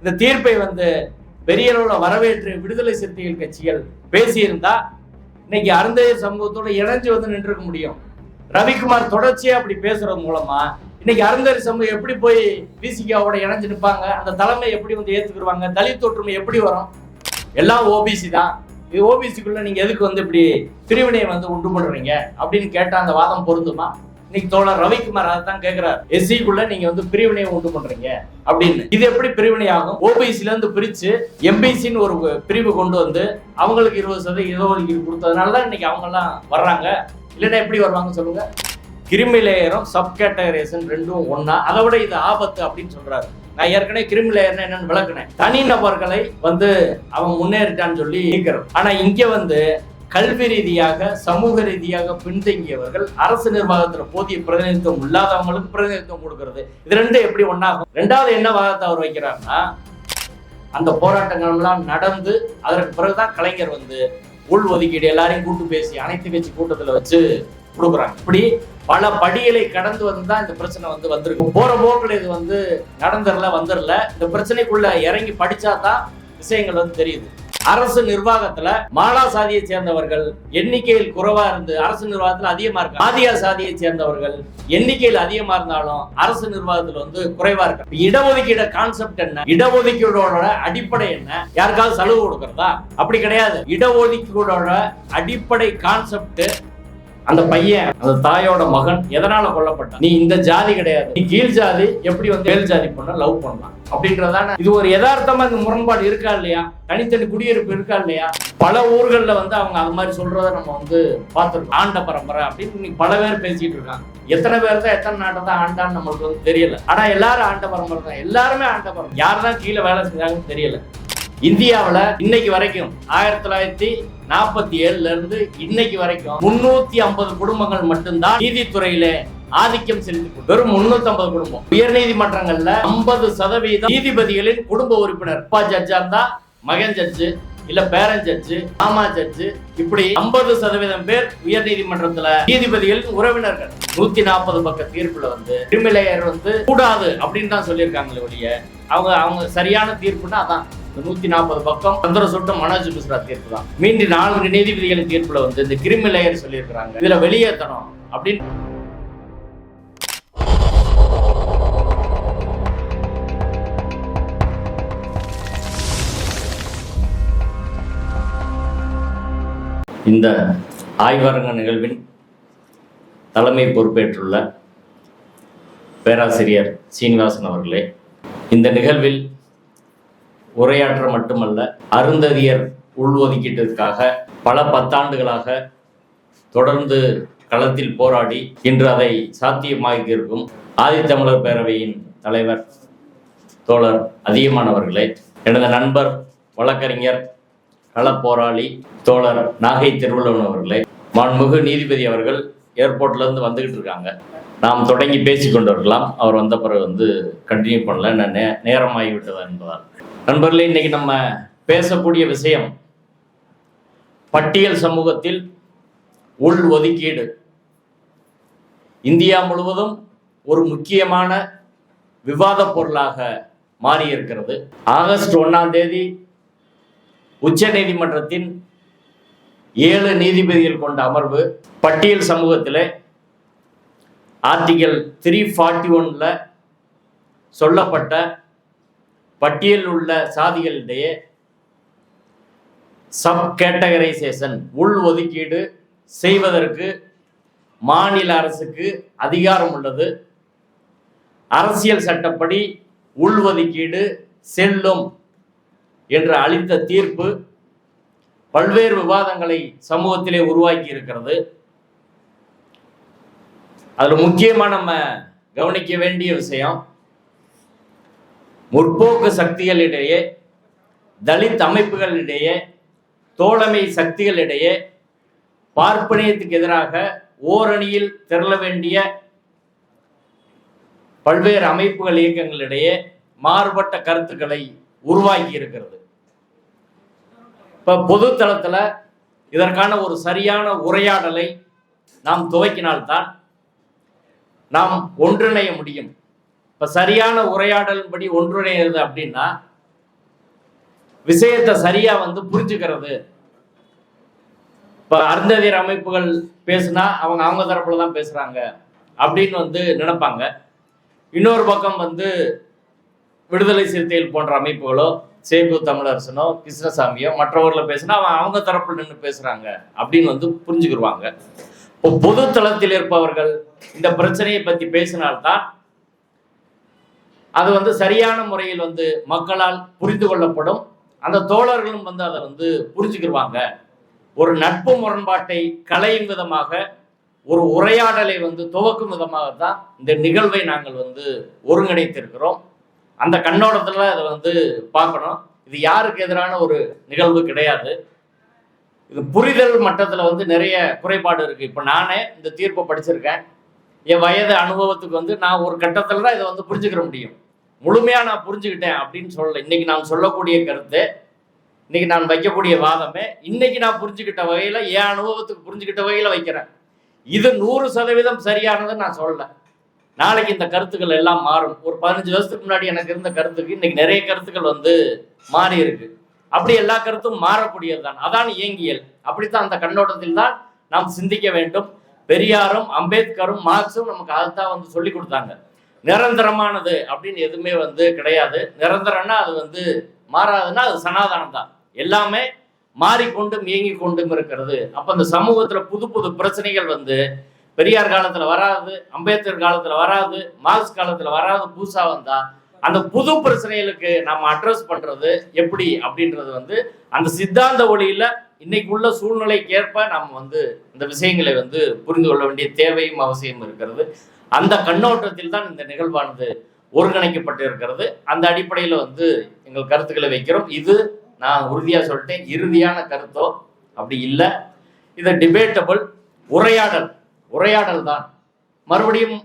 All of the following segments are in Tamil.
இந்த தீர்ப்பை பெரிய அளவில் வரவேற்று விடுதலை சிறுத்தைகள் கட்சிகள் பேசியிருந்தா இன்னைக்கு அருந்தையர் சமூகத்தோட இணைஞ்சு நின்றுக்க முடியும். ரவிக்குமார் தொடர்ச்சியா அப்படி பேசுறது மூலமா இன்னைக்கு அருந்ததி சமூகம் எப்படி போய் விசிகாவோட இணைஞ்சு நிற்பாங்க? அந்த தலைமை எப்படி ஏத்துக்குருவாங்க? தலித் ஒற்றுமை எப்படி வரும்? எல்லாம் ஓபிசி தான். இது ஓபிசிக்குள்ள நீங்க எதுக்கு இப்படி பிரிவினையை உண்டு பண்றீங்க அப்படின்னு கேட்டா அந்த வாதம் பொருந்துமா? இன்னைக்கு தோழர் ரவிக்குமார் அதான் கேட்கிறார், எஸ்சிக்குள்ள நீங்க பிரிவினையை உண்டு பண்றீங்க அப்படின்னு. இது எப்படி பிரிவினை ஆகும்? ஓபிசில இருந்து பிரிச்சு எம்பிசின்னு ஒரு பிரிவு கொண்டு அவங்களுக்கு 20% இடஒதுக்கீடு கொடுத்ததுனாலதான் இன்னைக்கு அவங்க எல்லாம் வர்றாங்க. இல்லைன்னா எப்படி வருவாங்க சொல்லுங்க? கிரிமி லேயரும் சப் கேட்டகரைசேஷன் ரெண்டும் ஒன்னா, அதை விட இது ஆபத்து அப்படின்னு சொல்றாரு. நான் ஏற்கனவே கிரிமி லேயர்னா என்னன்னு விளக்குனேன். தனிநபர்களை அவன் முன்னேறிட்டான்னு சொல்லி நீக்கிறது. ஆனா இங்க கல்வி ரீதியாக சமூக ரீதியாக பின்தங்கியவர்கள் அரசு நிர்வாகத்துல போதிய பிரதிநிதித்துவம் இல்லாதவங்களுக்கு பிரதிநிதித்துவம் கொடுக்கறது, இது ரெண்டும் எப்படி ஒன்னாகும்? ரெண்டாவது என்ன வாதத்தை அவர் வைக்கிறாருன்னா, அந்த போராட்டங்கள் எல்லாம் நடந்து அதற்கு பிறகுதான் கலைஞர் உள் ஒதுக்கீடு எல்லாரையும் கூட்டு பேசி அனைத்து கட்சி கூட்டத்துல வச்சு கொடுக்குறாங்க. இப்படி பல படிகளை கடந்து தான் இந்த பிரச்சனை வந்திருக்கு. போற போக்குல இது வந்துடல. இந்த பிரச்சனைக்குள்ள இறங்கி படிச்சாதான் விஷயங்கள் தெரியுது. அரசு நிர்வாகத்துல மாலா சாதியை சேர்ந்தவர்கள் எண்ணிக்கையில் குறைவா இருந்து அரசு நிர்வாகத்துல அதிகமா இருக்கு. ஆதியா சாதியை சேர்ந்தவர்கள் எண்ணிக்கையில் அதிகமா இருந்தாலும் அரசு நிர்வாகத்துல குறைவா இருக்கு. இடஒதுக்கீடு கான்செப்ட் என்ன? இடஒதுக்கீடோட அடிப்படை என்ன? யாருக்காவது சலுகை கொடுக்கறதா? அப்படி கிடையாது. இடஒதுக்கீடோட அடிப்படை கான்செப்ட் அந்த பையன், அந்த தாயோட மகன் எதனால கொல்லப்பட்டான்? நீ இந்த ஜாதி கிடையாது, நீ கீழ் ஜாதி, எப்படி மேல் ஜாதி பொண்ண லவ் பண்ணலாம் அப்படின்றதான இது ஒரு யதார்த்தமா இந்த முரண்பாடு இருக்கா இல்லையா? தனித்தனி குடியிருப்பு இருக்கா இல்லையா? பல ஊர்கள்ல அவங்க அது மாதிரி சொல்றத நம்ம பார்த்துருக்கோம். ஆண்ட பரம்பரை அப்படின்னு இன்னைக்கு பல பேர் பேசிட்டு இருக்காங்க. எத்தனை பேர் தான் எத்தனை நாட்டை தான் ஆண்டான்னு நம்மளுக்கு தெரியல. ஆனா எல்லாரும் ஆண்ட பரம்பரை தான், எல்லாருமே ஆண்ட பரம்பரை. யாருதான் கீழே வேலை செஞ்சாங்கன்னு தெரியல. இந்தியாவுல இன்னைக்கு வரைக்கும் 1947 இருந்து இன்னைக்கு வரைக்கும் 350 குடும்பங்கள் மட்டும்தான் நீதித்துறையில ஆதிக்கம் செலுத்தி, வெறும் 350 குடும்பம். உயர் நீதிமன்றங்கள்ல 50% நீதிபதிகளின் குடும்ப உறுப்பினர். அப்பா ஜட்ஜா இருந்தா மகன் ஜட்ஜு, இல்ல பேரன் ஜட்ஜு, மாமா ஜட்ஜு, இப்படி 50% பேர் உயர் நீதிமன்றத்துல நீதிபதிகள் உறவினர்கள். 140 பக்க தீர்ப்புல கிரிமி லேயர் கூடாது அப்படின்னு தான் சொல்லியிருக்காங்களே ஒழிய அவங்க சரியான தீர்ப்புன்னா அதான் 140 பக்கம் சந்திர சுட்டம் மனோஜ் மிஸ்ரா தீர்ப்பு தான். மீண்டும் 4 நீதிபதிகளின் தீர்ப்புல இந்த கிரிமி லேயர் சொல்லியிருக்கிறாங்க, இதுல வெளியேற்றணும் அப்படின்னு. இந்த ஆய்வரங்க நிகழ்வின் தலைமை பொறுப்பேற்றுள்ள பேராசிரியர் சீனிவாசன் அவர்களே, இந்த நிகழ்வில் உரையாற்ற மட்டுமல்ல, அருந்ததியர் உள்ஒதுக்கீட்டிற்காக பல 10 ஆண்டுகளாக தொடர்ந்து களத்தில் போராடி இன்று அதை சாத்தியமாக்கியிருக்கும் ஆதித்தமிழர் பேரவையின் தலைவர் தோழர் அதியமான் அவர்களே, எனது நண்பர் வழக்கறிஞர் களப்போராளி தோழர் நாகை திருவள்ளுவன் அவர்களே, மாண்புமிகு நீதிபதி அவர்கள் ஏர்போர்ட்ல இருந்து வந்துகிட்டு இருக்காங்க. நாம் தொடங்கி பேசிக்கொண்டு இருக்கலாம். அவர் வந்த பிறகு கண்டினியூ பண்ணல, நான் நேரமாகிவிட்டதா என்பதால். நண்பர்களே, இன்னைக்கு நம்ம பேசக்கூடிய விஷயம் பட்டியல் சமூகத்தில் உள் ஒதுக்கீடு. இந்தியா முழுவதும் ஒரு முக்கியமான விவாத பொருளாக மாறி இருக்கிறது. ஆகஸ்ட் 1ஆம் தேதி உச்ச நீதிமன்றத்தின் 7 நீதிபதிகள் கொண்ட அமர்வு பட்டியல் சமூகத்தில் ஆர்டிகல் 341 சொல்லப்பட்ட பட்டியல் உள்ள சாதிகளிடையே சப் கேட்டகரைசேஷன் உள் ஒதுக்கீடு செய்வதற்கு மாநில அரசுக்கு அதிகாரம் உள்ளது. அரசியல் சட்டப்படி உள் ஒதுக்கீடு செல்லும் என்று அளித்த தீர்ப்பு பல்வேறு விவாதங்களை சமூகத்திலே உருவாக்கி இருக்கிறது. அதுல முக்கியமா நம்ம கவனிக்க வேண்டிய விஷயம், முற்போக்கு சக்திகளிடையே, தலித் அமைப்புகளிடையே, தோழமை சக்திகளிடையே பார்ப்பனியத்துக்கு எதிராக ஓரணியில் திரள வேண்டிய பல்வேறு அமைப்புகள் இயக்கங்களிடையே மாறுபட்ட கருத்துக்களை உருவாக்கி இருக்கிறது. இப்ப பொது தளத்துல இதற்கான ஒரு சரியான உரையாடலை நாம் துவக்கினால்தான் நாம் ஒன்றிணைய முடியும். இப்ப சரியான உரையாடல் படி ஒன்றிணைகிறது அப்படின்னா விஷயத்தை சரியா வந்து புரிஞ்சுக்கிறது. இப்ப அருந்ததியர் அமைப்புகள் பேசுனா அவங்க அவங்க தரப்புல தான் பேசுறாங்க அப்படின்னு வந்து நினைப்பாங்க. இன்னொரு பக்கம் வந்து விடுதலை சிறுத்தைகள் போன்ற அமைப்புகளோ சேகு தமிழரசனோ கிருஷ்ணசாமியோ மற்றவர்களை பேசினா அவன் அவங்க தரப்புல நின்று பேசுறாங்க அப்படின்னு வந்து புரிஞ்சுக்கிடுவாங்க. இப்போ பொது தளத்தில் இருப்பவர்கள் இந்த பிரச்சனையை பத்தி பேசினால்தான் அது வந்து சரியான முறையில் வந்து மக்களால் புரிந்து கொள்ளப்படும். அந்த தோழர்களும் வந்து அதை வந்து புரிஞ்சுக்கிடுவாங்க. ஒரு நட்பு முரண்பாட்டை களையும் விதமாக, ஒரு உரையாடலை வந்து துவக்கும் விதமாகத்தான் இந்த நிகழ்வை நாங்கள் வந்து ஒருங்கிணைத்திருக்கிறோம். அந்த கண்ணோட்டத்துல அதை வந்து பார்க்கணும். இது யாருக்கு எதிரான ஒரு நிகழ்வு கிடையாது. இது புரிதல் மட்டத்துல வந்து நிறைய குறைபாடு இருக்கு. இப்ப நானே இந்த தீர்ப்பை படிச்சிருக்கேன். என் வயது அனுபவத்துக்கு வந்து நான் ஒரு கட்டத்துல தான் இதை வந்து புரிஞ்சுக்கிற முடியும். முழுமையா நான் புரிஞ்சுக்கிட்டேன் அப்படின்னு சொல்லல. இன்னைக்கு நான் சொல்லக்கூடிய கருத்து, இன்னைக்கு நான் வைக்கக்கூடிய வாதமே இன்னைக்கு நான் புரிஞ்சுக்கிட்ட வகையில, என் அனுபவத்துக்கு புரிஞ்சுக்கிட்ட வகையில வைக்கிறேன். இது 100% சரியானதுன்னு நான் சொல்லல. நாளைக்கு இந்த கருத்துக்கள் எல்லாம் மாறும். ஒரு 15 வருஷத்துக்கு முன்னாடி எனக்கு இருந்த கருத்துக்கு இன்னைக்கு நிறைய கருத்துக்கள் வந்து மாறி இருக்கு. அப்படி எல்லா கருத்தும் மாறக்கூடியது தான். அதான் இயங்கியல். அப்படித்தான் அந்த கண்ணோட்டத்தில் தான் நாம் சிந்திக்க வேண்டும். பெரியாரும் அம்பேத்கரும் மார்க்சும் நமக்கு அதைத்தான் வந்து சொல்லி கொடுத்தாங்க. நிரந்தரமானது அப்படின்னு எதுவுமே வந்து கிடையாது. நிரந்தரம்னா அது வந்து மாறாதுன்னா அது சனாதனம் தான். எல்லாமே மாறிக்கொண்டும் இயங்கி கொண்டும் இருக்கிறது. அப்ப அந்த சமூகத்துல புது புது பிரச்சனைகள் வந்து பெரியார் காலத்துல வராது, அம்பேத்கர் காலத்துல வராது, மார்க்ஸ் காலத்துல வராது, புதுசா வந்தா அந்த புது பிரச்சனைகளுக்கு நம்ம அட்ரஸ் பண்றது எப்படி அப்படின்றது வந்து அந்த சித்தாந்த ஒளியில இன்னைக்கு உள்ள சூழ்நிலைக்கு ஏற்ப நம்ம வந்து இந்த விஷயங்களை வந்து புரிந்து கொள்ள வேண்டிய தேவையும் அவசியம் இருக்கிறது. அந்த கண்ணோட்டத்தில் தான் இந்த நிகழ்வானது ஒருங்கிணைக்கப்பட்டு இருக்கிறது. அந்த அடிப்படையில் வந்து எங்கள் கருத்துக்களை வைக்கிறோம். இது நான் உறுதியாக சொல்லிட்டேன், இறுதியான கருத்தோ அப்படி இல்லை. இது டிபேட்டபிள், உரையாடல் தான். மறுபடியும்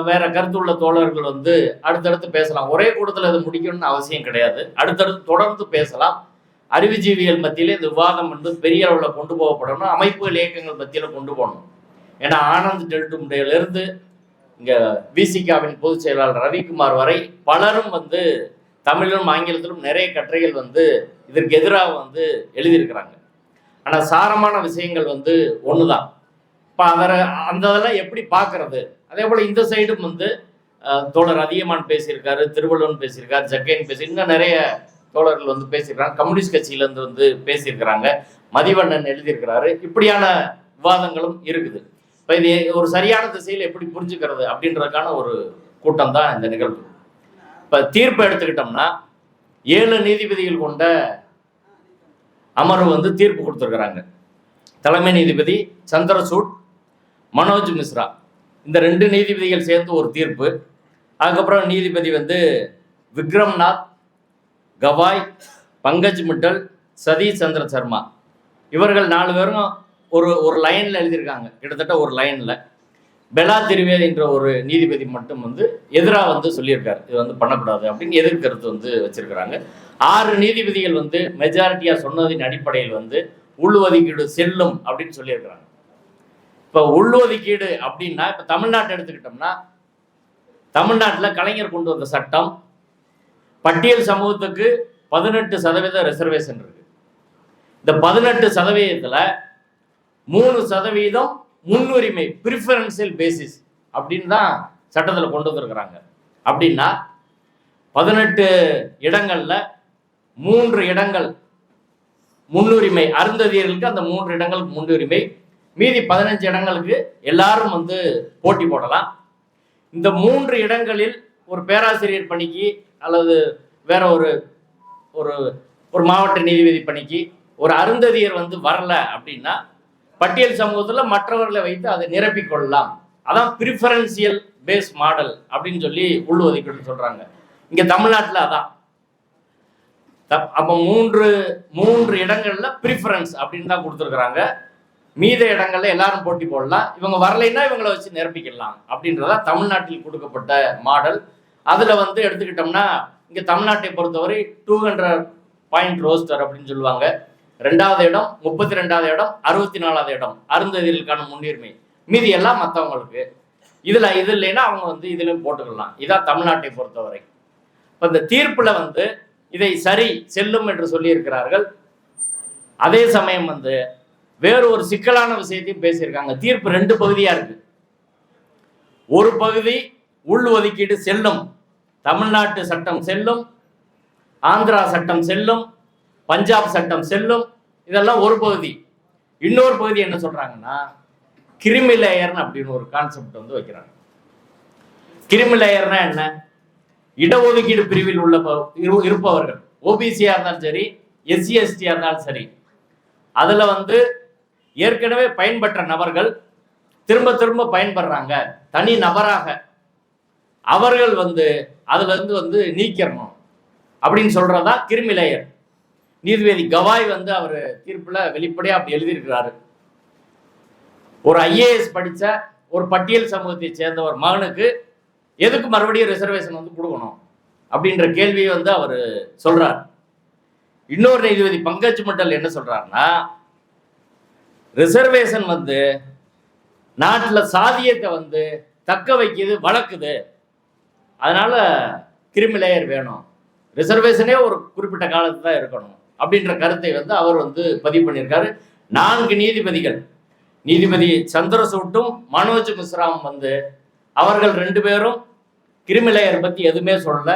வேற கருத்துள்ள தோழர்கள் வந்து அடுத்தடுத்து பேசலாம். ஒரே கூட்டத்தில் இது முடிக்கணும்னு அவசியம் கிடையாது. அடுத்தடுத்து தொடர்ந்து பேசலாம். அறிவுஜீவிகள் மத்தியிலே இந்த விவாதம் வந்து பெரிய அளவில் கொண்டு போகப்படணும். அமைப்புகள் இயக்கங்கள் மத்தியில கொண்டு போகணும். ஏன்னா ஆனந்த் டெல்டும்டையிலிருந்து இங்க விசிகாவின் பொதுச் செயலாளர் ரவிக்குமார் வரை பலரும் வந்து தமிழிலும் ஆங்கிலத்திலும் நிறைய கட்டுரைகள் வந்து இதற்கு எதிராக வந்து எழுதியிருக்கிறாங்க. ஆனால் சாரமான விஷயங்கள் வந்து ஒண்ணுதான். இப்போ அந்த இதெல்லாம் எப்படி பார்க்கறது? அதே போல இந்த சைடும் வந்து தோழர் அதியமான் பேசியிருக்காரு, திருவள்ளுவன் பேசியிருக்காரு, ஜக்கைன் இன்னும் நிறைய தோழர்கள் வந்து பேசியிருக்காங்க. கம்யூனிஸ்ட் கட்சியிலேருந்து வந்து பேசியிருக்கிறாங்க, மதிவண்ணன் எழுதியிருக்கிறாரு. இப்படியான விவாதங்களும் இருக்குது. இப்போ இது ஒரு சரியான திசையில் எப்படி புரிஞ்சுக்கிறது அப்படின்றதுக்கான ஒரு கூட்டம் தான் இந்த நிகழ்வு. இப்போ தீர்ப்பு எடுத்துக்கிட்டோம்னா 7 நீதிபதிகள் கொண்ட அமர்வு வந்து தீர்ப்பு கொடுத்துருக்குறாங்க. தலைமை நீதிபதி சந்திரசூட், மனோஜ் மிஸ்ரா, இந்த 2 நீதிபதிகள் சேர்ந்து ஒரு தீர்ப்பு. அதுக்கப்புறம் நீதிபதி வந்து விக்ரம்நாத், கவாய், பங்கஜ் மிட்டல், சதீஷ் சந்திர சர்மா, இவர்கள் 4 பேரும் ஒரு லைன்ல எழுதியிருக்காங்க. கிட்டத்தட்ட ஒரு லைன்ல பெலா திரிவேதி என்ற ஒரு நீதிபதி மட்டும் வந்து எதிராக வந்து சொல்லியிருக்காரு, இது வந்து பண்ணக்கூடாது அப்படின்னு எதிர்கருத்து வந்து வச்சிருக்கிறாங்க. 6 நீதிபதிகள் வந்து மெஜாரிட்டியா சொன்னதின் அடிப்படையில் வந்து உள்ஒதுக்கீடு செல்லும் அப்படின்னு சொல்லியிருக்கிறாங்க. இப்போ உள்ஒதுக்கீடு அப்படின்னா இப்போ தமிழ்நாட்டை எடுத்துக்கிட்டோம்னா, தமிழ்நாட்டில் கலைஞர் கொண்டு வந்த சட்டம் பட்டியல் சமூகத்துக்கு 18% ரிசர்வேஷன் இருக்கு. இந்த 18%த்துல 3% முன்னுரிமை, பிரிஃபரன்சியல் பேசிஸ் அப்படின்னு தான் சட்டத்தில் கொண்டு வந்திருக்கிறாங்க. அப்படின்னா 18 இடங்கள்ல 3 இடங்கள் முன்னுரிமை, அருந்ததியர்களுக்கு அந்த 3 இடங்களுக்கு முன்னுரிமை, மீதி 15 இடங்களுக்கு எல்லாரும் வந்து போட்டி போடலாம். இந்த 3 இடங்களில் ஒரு பேராசிரியர் பணிக்கு அல்லது வேற ஒரு மாவட்ட நீதிபதி பணிக்கு ஒரு அருந்ததியர் வந்து வரல அப்படின்னா பட்டியல் சமூகத்துல மற்றவர்களை வைத்து அதை நிரப்பிக்கொள்ளலாம். அதான் பிரிஃபரன்சியல் பேஸ் மாடல் அப்படின்னு சொல்லி உள்ஒதுக்கீடு சொல்றாங்க. இங்க தமிழ்நாட்டில் அதான். அப்ப 3 இடங்கள்ல பிரிஃபரன்ஸ் அப்படின்னு தான் கொடுத்துருக்குறாங்க. மீத இடங்கள்ல எல்லாரும் போட்டி போடலாம், இவங்க வரலைன்னா இவங்களை வச்சு நிரப்பிக்கலாம் அப்படின்றதா தமிழ்நாட்டில் கொடுக்கப்பட்ட மாடல். அதுல வந்து எடுத்துக்கிட்டோம்னா இங்க தமிழ்நாட்டை பொறுத்தவரை 200 பாயிண்ட் ரோஸ்டர் அப்படின்னு சொல்லுவாங்க. 2வது இடம், 32வது இடம், 64வது இடம் அருந்ததியர்களுக்கான முன்னுரிமை, மீதி எல்லாம் மற்றவங்களுக்கு. இது இல்லைன்னா அவங்க வந்து இதுலயும் போட்டுக்கலாம். இதான் தமிழ்நாட்டை பொறுத்தவரை. இப்போ இந்த தீர்ப்புல வந்து இதை சரி செல்லும் என்று சொல்லியிருக்கிறார்கள். அதே சமயம் வேறு ஒரு சிக்கலான விஷயத்தையும் பேசியிருக்காங்க. தீர்ப்பு 2 பகுதியா இருக்கு. ஒரு பகுதி உள் ஒதுக்கீடு செல்லும், தமிழ்நாட்டு சட்டம் செல்லும், ஆந்திரா சட்டம் செல்லும், பஞ்சாப் சட்டம் செல்லும், இதெல்லாம் ஒரு பகுதி. இன்னொரு பகுதி என்ன சொல்றாங்கன்னா, கிரிமி லேயர்னு அப்படின்னு ஒரு கான்செப்ட் வைக்கிறாங்க. கிரிமி லேயர்னா என்ன? இடஒதுக்கீடு பிரிவில் உள்ள இருப்பவர்கள், ஓபிசியா இருந்தாலும் சரி, எஸ்சி எஸ்டியா இருந்தாலும் சரி, அதுல ஏற்கனவே பயன்பெற்ற நபர்கள் திரும்ப திரும்ப பயன்படுறாங்க, தனி நபராக அவர்கள் அதுல இருந்து நீக்கிறணும் அப்படின்னு சொல்றதா கிரிமி லேயர். நீதிபதி கவாய் அவர் தீர்ப்புல வெளிப்படையா அப்படி எழுதியிருக்கிறாரு. ஒரு ஐஏஎஸ் படிச்ச ஒரு பட்டியல் சமூகத்தை சேர்ந்த ஒரு மகனுக்கு எதுக்கு மறுபடியும் ரிசர்வேஷன் கொடுக்கணும் அப்படின்ற கேள்வியை அவர் சொல்றார். இன்னொரு நீதிபதி பங்கஜ் மண்டல் என்ன சொல்றாருன்னா, ரிசர்வேஷன் நாட்டில் சாதியத்தை தக்க வைக்குது, வளர்க்குது, அதனால கிரிமி லேயர் வேணும், ரிசர்வேஷனே ஒரு குறிப்பிட்ட காலத்து தான் இருக்கணும் அப்படின்ற கருத்தை அவர் பதிவு பண்ணியிருக்காரு. 4 நீதிபதிகள், நீதிபதி சந்திரசூட்டும் மனோஜ் மிஸ்ராவும் அவர்கள் 2 பேரும் கிரிமி லேயர் பத்தி எதுவுமே சொல்லல.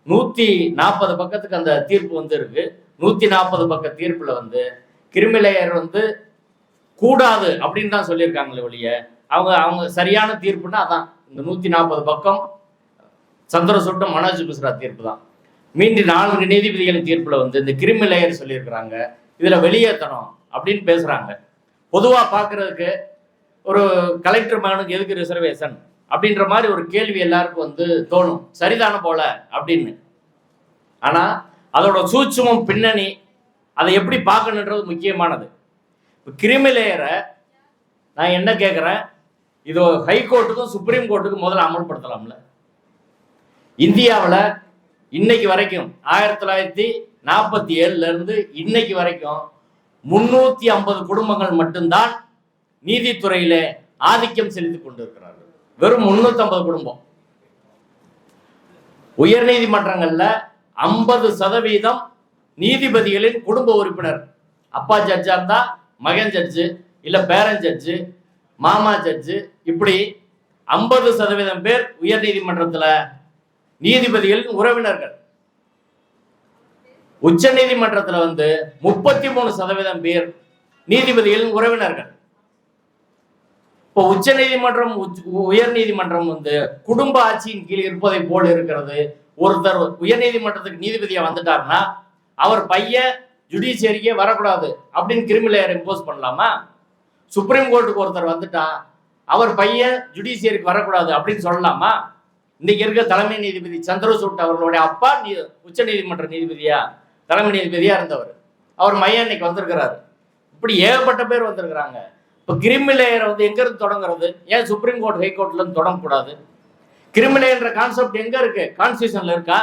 140 பக்கத்துக்கு அந்த தீர்ப்பு இருக்கு. 140 பக்க தீர்ப்புல கிரிமி லேயர் கூடாது அப்படின்னு தான் சொல்லியிருக்காங்களே ஒழிய, அவங்க சரியான தீர்ப்புன்னா அதான் இந்த 140 பக்கம் சந்திரசூட்டும் மனோஜ் மிஸ்ரா தீர்ப்பு தான். மீண்டும் 4 நீதிபதிகளின் தீர்ப்புல இந்த கிரிமி லேயர் சொல்லியிருக்கிறாங்க, இதுல வெளியேற்றணும் அப்படின்னு பேசுறாங்க. பொதுவா பாக்குறதுக்கு ஒரு கலெக்டர் மகனுக்கு எதுக்கு ரிசர்வேஷன் அப்படின்ற மாதிரி ஒரு கேள்வி எல்லாருக்கும் தோணும், சரிதான போல அப்படின்னு. ஆனா அதோட சூட்சுமம், பின்னணி, அதை எப்படி பார்க்கணுன்றது முக்கியமானது. கிரிமி லேயரை நான் என்ன கேட்குறேன், இது ஹைகோர்ட்டுக்கும் சுப்ரீம் கோர்ட்டுக்கும் முதல்ல அமல்படுத்தலாம்ல. இந்தியாவில் இன்னைக்கு வரைக்கும் 1947 இருந்து இன்னைக்கு வரைக்கும் 350 குடும்பங்கள் மட்டும்தான் நீதித்துறையில ஆதிக்கம் செலுத்தி கொண்டிருக்கிறார்கள். வெறும் 350 குடும்பம். உயர் நீதிமன்றங்கள்ல 50% நீதிபதிகளின் குடும்ப உறுப்பினர், அப்பா ஜட்ஜா இருந்தா மகன் ஜட்ஜு, இல்ல பேரன் ஜட்ஜு, மாமா ஜட்ஜு, இப்படி 50% பேர் உயர் நீதிமன்றத்துல நீதிபதிகளின் உறவினர்கள். உச்ச நீதிமன்றத்துல 33% பேர் நீதிபதிகளின் உறவினர்கள். இப்போ உச்ச நீதிமன்றம் உயர் நீதிமன்றம் குடும்ப ஆட்சியின் கீழ் இருப்பதை போல் இருக்கிறது. ஒருத்தர் உயர் நீதிமன்றத்துக்கு நீதிபதியா வந்துட்டாருன்னா அவர் பையன் ஜுடிஷியரிக்கே வரக்கூடாது அப்படின்னு கிரிமி லேயர் இம்போஸ் பண்ணலாமா? சுப்ரீம் கோர்ட்டுக்கு ஒருத்தர் வந்துட்டா அவர் பையன் ஜுடிஷியரிக்கு வரக்கூடாது அப்படின்னு சொல்லலாமா? இன்னைக்கு இருக்க தலைமை நீதிபதி சந்திரசூட் அவர்களுடைய அப்பா உச்ச நீதிமன்ற நீதிபதியா, தலைமை நீதிபதியா இருந்தவர், அவர் மையம் இன்னைக்கு வந்திருக்கிறாரு. இப்படி ஏகப்பட்ட பேர் வந்திருக்கிறாங்க. இப்போ கிரிமி லேயரை எங்க இருந்து தொடங்குறது? ஏன் சுப்ரீம் கோர்ட் ஹைகோர்ட்ல இருந்து தொடங்கக்கூடாது? கிரிமி லேயர்ன்ற கான்செப்ட் எங்க இருக்கு? கான்ஸ்டியூஷன்ல இருக்கா?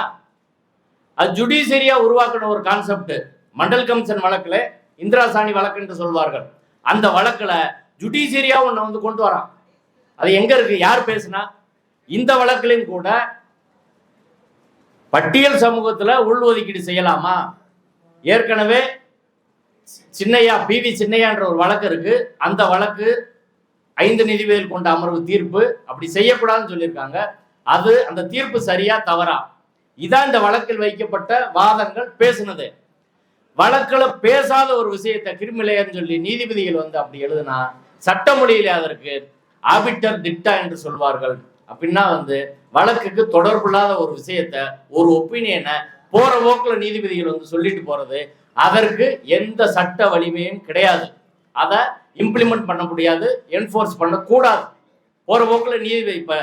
அது ஜுடிஷியரியா உருவாக்கின ஒரு கான்செப்ட். மண்டல் கமிஷன் வழக்குல இந்திரா சாணி வழக்கு என்று சொல்வார்கள். அந்த வழக்குல ஜுடிஷியரியா ஒண்ணு கொண்டு வரான். அது எங்க இருக்கு? யார் பேசுனா? இந்த வழக்கிலையும் கூட பட்டியல் சமூகத்துல உள்ஒதுக்கீடு செய்யலாமா? ஏற்கனவே சின்னையா, PV சின்னையான்ற ஒரு வழக்கு இருக்கு. அந்த வழக்கு 5 நீதிபதிகள் கொண்ட அமர்வு தீர்ப்பு அப்படி செய்யக்கூடாதுன்னு சொல்லியிருக்காங்க. அது அந்த தீர்ப்பு சரியா தவறா? இதான் இந்த வழக்கில் வைக்கப்பட்ட வாதங்கள் பேசுனது. வழக்குல பேசாத ஒரு விஷயத்தை கிரிமி லேயர்னு சொல்லி நீதிபதிகள் அப்படி எழுதுனா சட்ட மொழியில அதற்கு ஆபிட்டர் டிக்டா என்று சொல்வார்கள். அப்படின்னா வழக்குக்கு தொடர்புள்ளாத ஒரு விஷயத்த, ஒரு ஒப்பீனியனை போற போக்குல நீதிபதிகள் சொல்லிட்டு போறது, அதற்கு எந்த சட்ட வலிமையும் கிடையாது. அதை இம்ப்ளிமெண்ட் பண்ண முடியாது, என்ஃபோர்ஸ் பண்ணக்கூடாது. போற போக்குல நீதிபதி இப்ப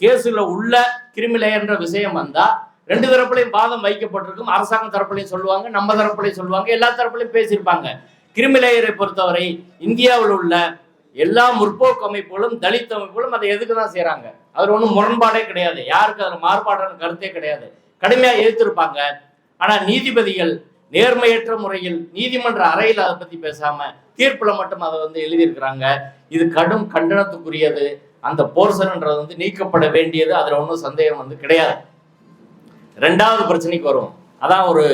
கேஸுல உள்ள கிரிமி லேயர்ன்ற விஷயம் வந்தா 2 தரப்புலையும் வாதம் வைக்கப்பட்டிருக்கும். அரசாங்க தரப்புலையும் சொல்லுவாங்க, நம்ம தரப்புலையும் சொல்லுவாங்க, எல்லா தரப்புலையும் பேசியிருப்பாங்க. கிரிமி லேயரை பொறுத்தவரை இந்தியாவில் உள்ள எல்லா முற்போக்கு அமைப்புகளும் தலித் அமைப்புகளும் அதை எதுக்கு தான் செய்யறாங்க. அது ஒன்றும் முரண்பாடே கிடையாது, யாருக்கு அதில் மாறுபாடான கருத்தே கிடையாது, கடுமையா எதிர்த்திருப்பாங்க. ஆனா நீதிபதிகள் நேர்மையற்ற முறையில் நீதிமன்ற அறையில் அதை பத்தி பேசாம தீர்ப்புல மட்டும் அதை எழுதியிருக்கிறாங்க. இது கடும் கண்டனத்துக்குரியது. அந்த போர்ஷன்ன்றது நீக்கப்பட வேண்டியது, அதுல ஒன்றும் சந்தேகம் கிடையாது. 2வது பிரச்சனைக்கு வருவோம். அதான் ஒரு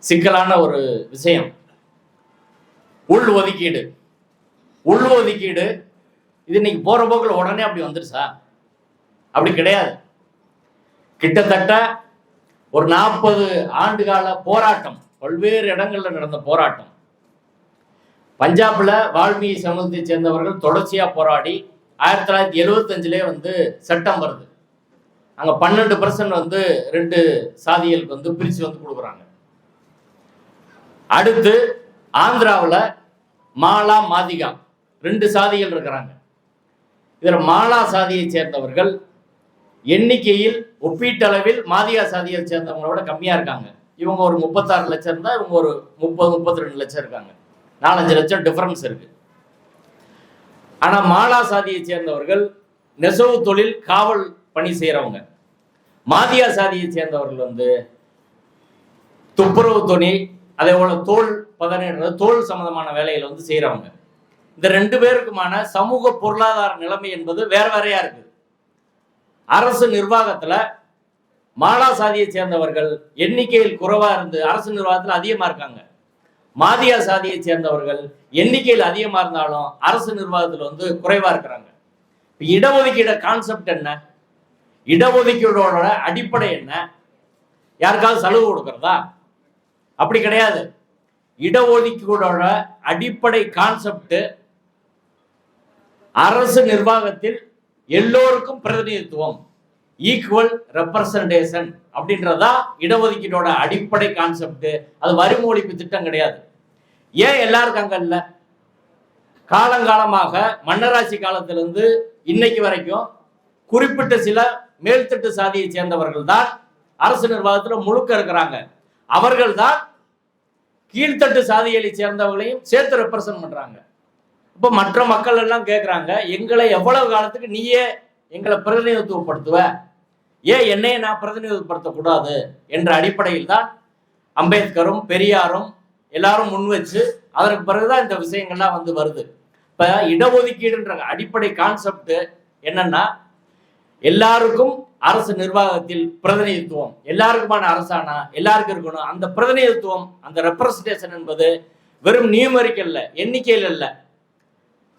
சிக்கலான ஒரு விஷயம். உள் ஒதுக்கீடு இது இன்னைக்கு போற போக்கில் உடனே அப்படி வந்துருச்சா? அப்படி கிடையாது. கிட்டத்தட்ட ஒரு 40 ஆண்டு கால போராட்டம், பல்வேறு இடங்கள்ல நடந்த போராட்டம். பஞ்சாப்ல வால்மீகி சமூகத்தை சேர்ந்தவர்கள் தொடர்ச்சியா போராடி 1975 வந்து சட்டம் வருது. அங்க 12% வந்து 2 சாதிகளுக்கு வந்து பிரிச்சு வந்து கொடுக்குறாங்க. அடுத்து ஆந்திராவில் மாலா மாதிகா 2 சாதிகள் இருக்கிறாங்க. இதுல மாலா சாதியை சேர்ந்தவர்கள் எண்ணிக்கையில் ஒப்பீட்டளவில் மாதிகா சாதியை சேர்ந்தவங்களோட கம்மியா இருக்காங்க. இவங்க ஒரு 36 லட்சம் இருந்தா இவங்க ஒரு 30-32 லட்சம் இருக்காங்க. 4-5 லட்சம் டிஃபரன்ஸ் இருக்கு. ஆனா மாலா சாதியை சேர்ந்தவர்கள் நெசவு தொழில், காவல் பணி செய்யறவங்க. மாதிகா சாதியை சேர்ந்தவர்கள் வந்து துப்புரவு துணி, அதே போல தோல் பதனிடுறது, தோல் சம்பந்தமான வேலைகளை வந்து செய்யறவங்க. இந்த 2 பேருக்குமான சமூக பொருளாதார நிலைமை என்பது வேற வேறையா இருக்கு. அரசு நிர்வாகத்துல மாலா சாதியை சேர்ந்தவர்கள் எண்ணிக்கையில் குறைவா இருந்து அரசு நிர்வாகத்தில் அதிகமா இருக்காங்க. மாதிகா சாதியை சேர்ந்தவர்கள் எண்ணிக்கையில் அதிகமா இருந்தாலும் அரசு நிர்வாகத்தில் வந்து குறைவா இருக்கிறாங்க. இடஒதுக்கீடு கான்செப்ட் என்ன? இடஒதுக்கீடோட அடிப்படை என்ன? யாருக்காவது சலுகை கொடுக்கறதா? அப்படி கிடையாது. இடஒதுக்கீடோட அடிப்படை கான்செப்ட் அரசு நிர்வாகத்தில் எல்லோருக்கும் பிரதிநிதித்துவம், ஈக்குவல் ரெப்ரசன்டேஷன் அப்படின்றதா இடஒதுக்கீடோட அடிப்படை கான்செப்ட். அது வரிமொழிப்பு திட்டம் கிடையாது. ஏன் எல்லாருக்கும் அங்க இல்ல? காலங்காலமாக மன்னராட்சி காலத்திலிருந்து இன்னைக்கு வரைக்கும் குறிப்பிட்ட சில மேல்தட்டு சாதியை சேர்ந்தவர்கள் தான் அரசு நிர்வாகத்தில் முழுக்க இருக்கிறாங்க. அவர்கள் தான் கீழ்த்தட்டு சாதிகளை சேர்ந்தவர்களையும் சேர்த்து ரெப்ரசன்ட் பண்றாங்க. இப்போ மற்ற மக்கள் எல்லாம் கேட்குறாங்க, எங்களை எவ்வளவு காலத்துக்கு நீயே எங்களை பிரதிநிதித்துவப்படுத்துவ, ஏன் என்னைய நான் பிரதிநிதித்துவப்படுத்தக்கூடாது என்ற அடிப்படையில் தான் அம்பேத்கரும் பெரியாரும் எல்லாரும் முன் வச்சு அதற்கு பிறகுதான் இந்த விஷயங்கள்லாம் வந்து வருது. இப்ப இடஒதுக்கீடுன்ற அடிப்படை கான்செப்ட் என்னன்னா, எல்லாருக்கும் அரசு நிர்வாகத்தில் பிரதிநிதித்துவம், எல்லாருக்குமான அரசானா எல்லாருக்கும் இருக்கணும். அந்த பிரதிநிதித்துவம், அந்த ரெப்ரசன்டேஷன் என்பது வெறும் நியூமெரிக்கல்ல, எண்ணிக்கையில் இல்ல,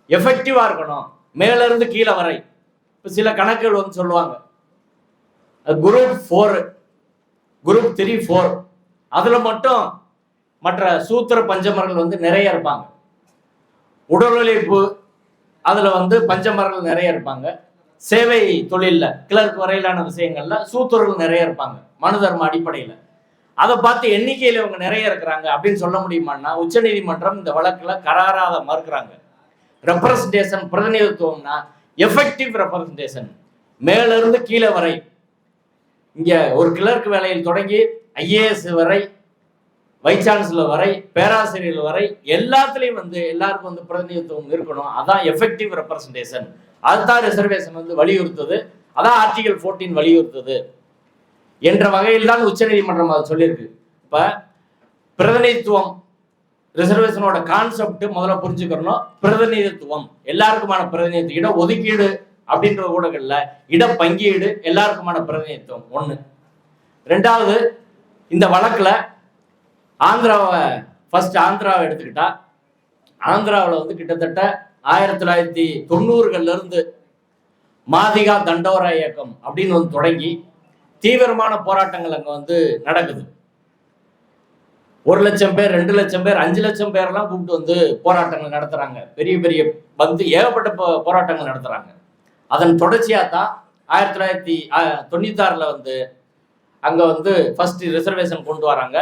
எஃபெக்டிவா இருக்கணும், மேல இருந்து கீழே வரை. இப்ப சில கணக்குகள் வந்து சொல்லுவாங்க, குரூப் 4, குரூப் 3, 4 அதுல மட்டும் மற்ற சூத்திர பஞ்சமர்கள் வந்து நிறைய இருப்பாங்க. உடல் உழைப்பு அதுல வந்து பஞ்சமர்கள் நிறைய இருப்பாங்க. சேவை தொழில்ல கிளர்க் வரையிலான விஷயங்கள்ல சூத்திரர்கள் நிறைய இருப்பாங்க மனு தர்ம அடிப்படையில. அதை பார்த்து எண்ணிக்கையில இவங்க நிறைய இருக்கிறாங்க அப்படின்னு சொல்ல முடியுமான்னா, உச்ச நீதிமன்றம் இந்த வழக்குல கராராத மறுக்கிறாங்க. ரெப்ரசன்டேஷன், பிரதிநிதித்துவம்னா எஃபெக்டிவ் ரெப்ரசன்டேஷன், மேல இருந்து கீழே வரை. இங்க ஒரு கிளர்க் வேலையில் தொடங்கி IAS வரை, வைஸ் சான்சலர் வரை, பேராசிரியர் வரை எல்லாத்துலயும் வந்து எல்லாருக்கும் வந்து பிரதிநிதித்துவம் இருக்கணும். அதான் எஃபெக்டிவ் ரெப்ரசன்டேஷன். அதுதான் ரிசர்வேஷன் வந்து வலியுறுத்துது. அதான் ஆர்டிகல் 14 வலியுறுத்துது என்ற வகையில் தான் உச்ச நீதிமன்றம் அதை சொல்லியிருக்கு. இப்ப பிரதிநிதித்துவம், ரிசர்வேஷனோட கான்செப்ட் முதல்ல புரிஞ்சுக்கணும். பிரதிநிதித்துவம், எல்லாருக்குமான பிரதிநிதித்துவம். இட ஒதுக்கீடு அப்படின்ற ஊடகங்கள்ல இட பங்கீடு, எல்லாருக்குமான பிரதிநிதித்துவம் ஒண்ணு. ரெண்டாவது, இந்த வழக்குல ஆந்திராவை எடுத்துக்கிட்டா, ஆந்திராவில் வந்து கிட்டத்தட்ட 1990கள்ல இருந்து மாதிகா தண்டோரா இயக்கம் அப்படின்னு வந்து தொடங்கி தீவிரமான போராட்டங்கள் அங்க வந்து நடக்குது. 1 லட்சம் பேர், 2 லட்சம் பேர், 5 லட்சம் பேர்லாம் கூப்பிட்டு வந்து போராட்டங்கள் நடத்துறாங்க. பெரிய பெரிய வந்து ஏகப்பட்ட போராட்டங்கள் நடத்துறாங்க. அதன் தொடர்ச்சியா தான் 1996 வந்து அங்க வந்து ஃபர்ஸ்ட் ரிசர்வேஷன் கொண்டு வராங்க.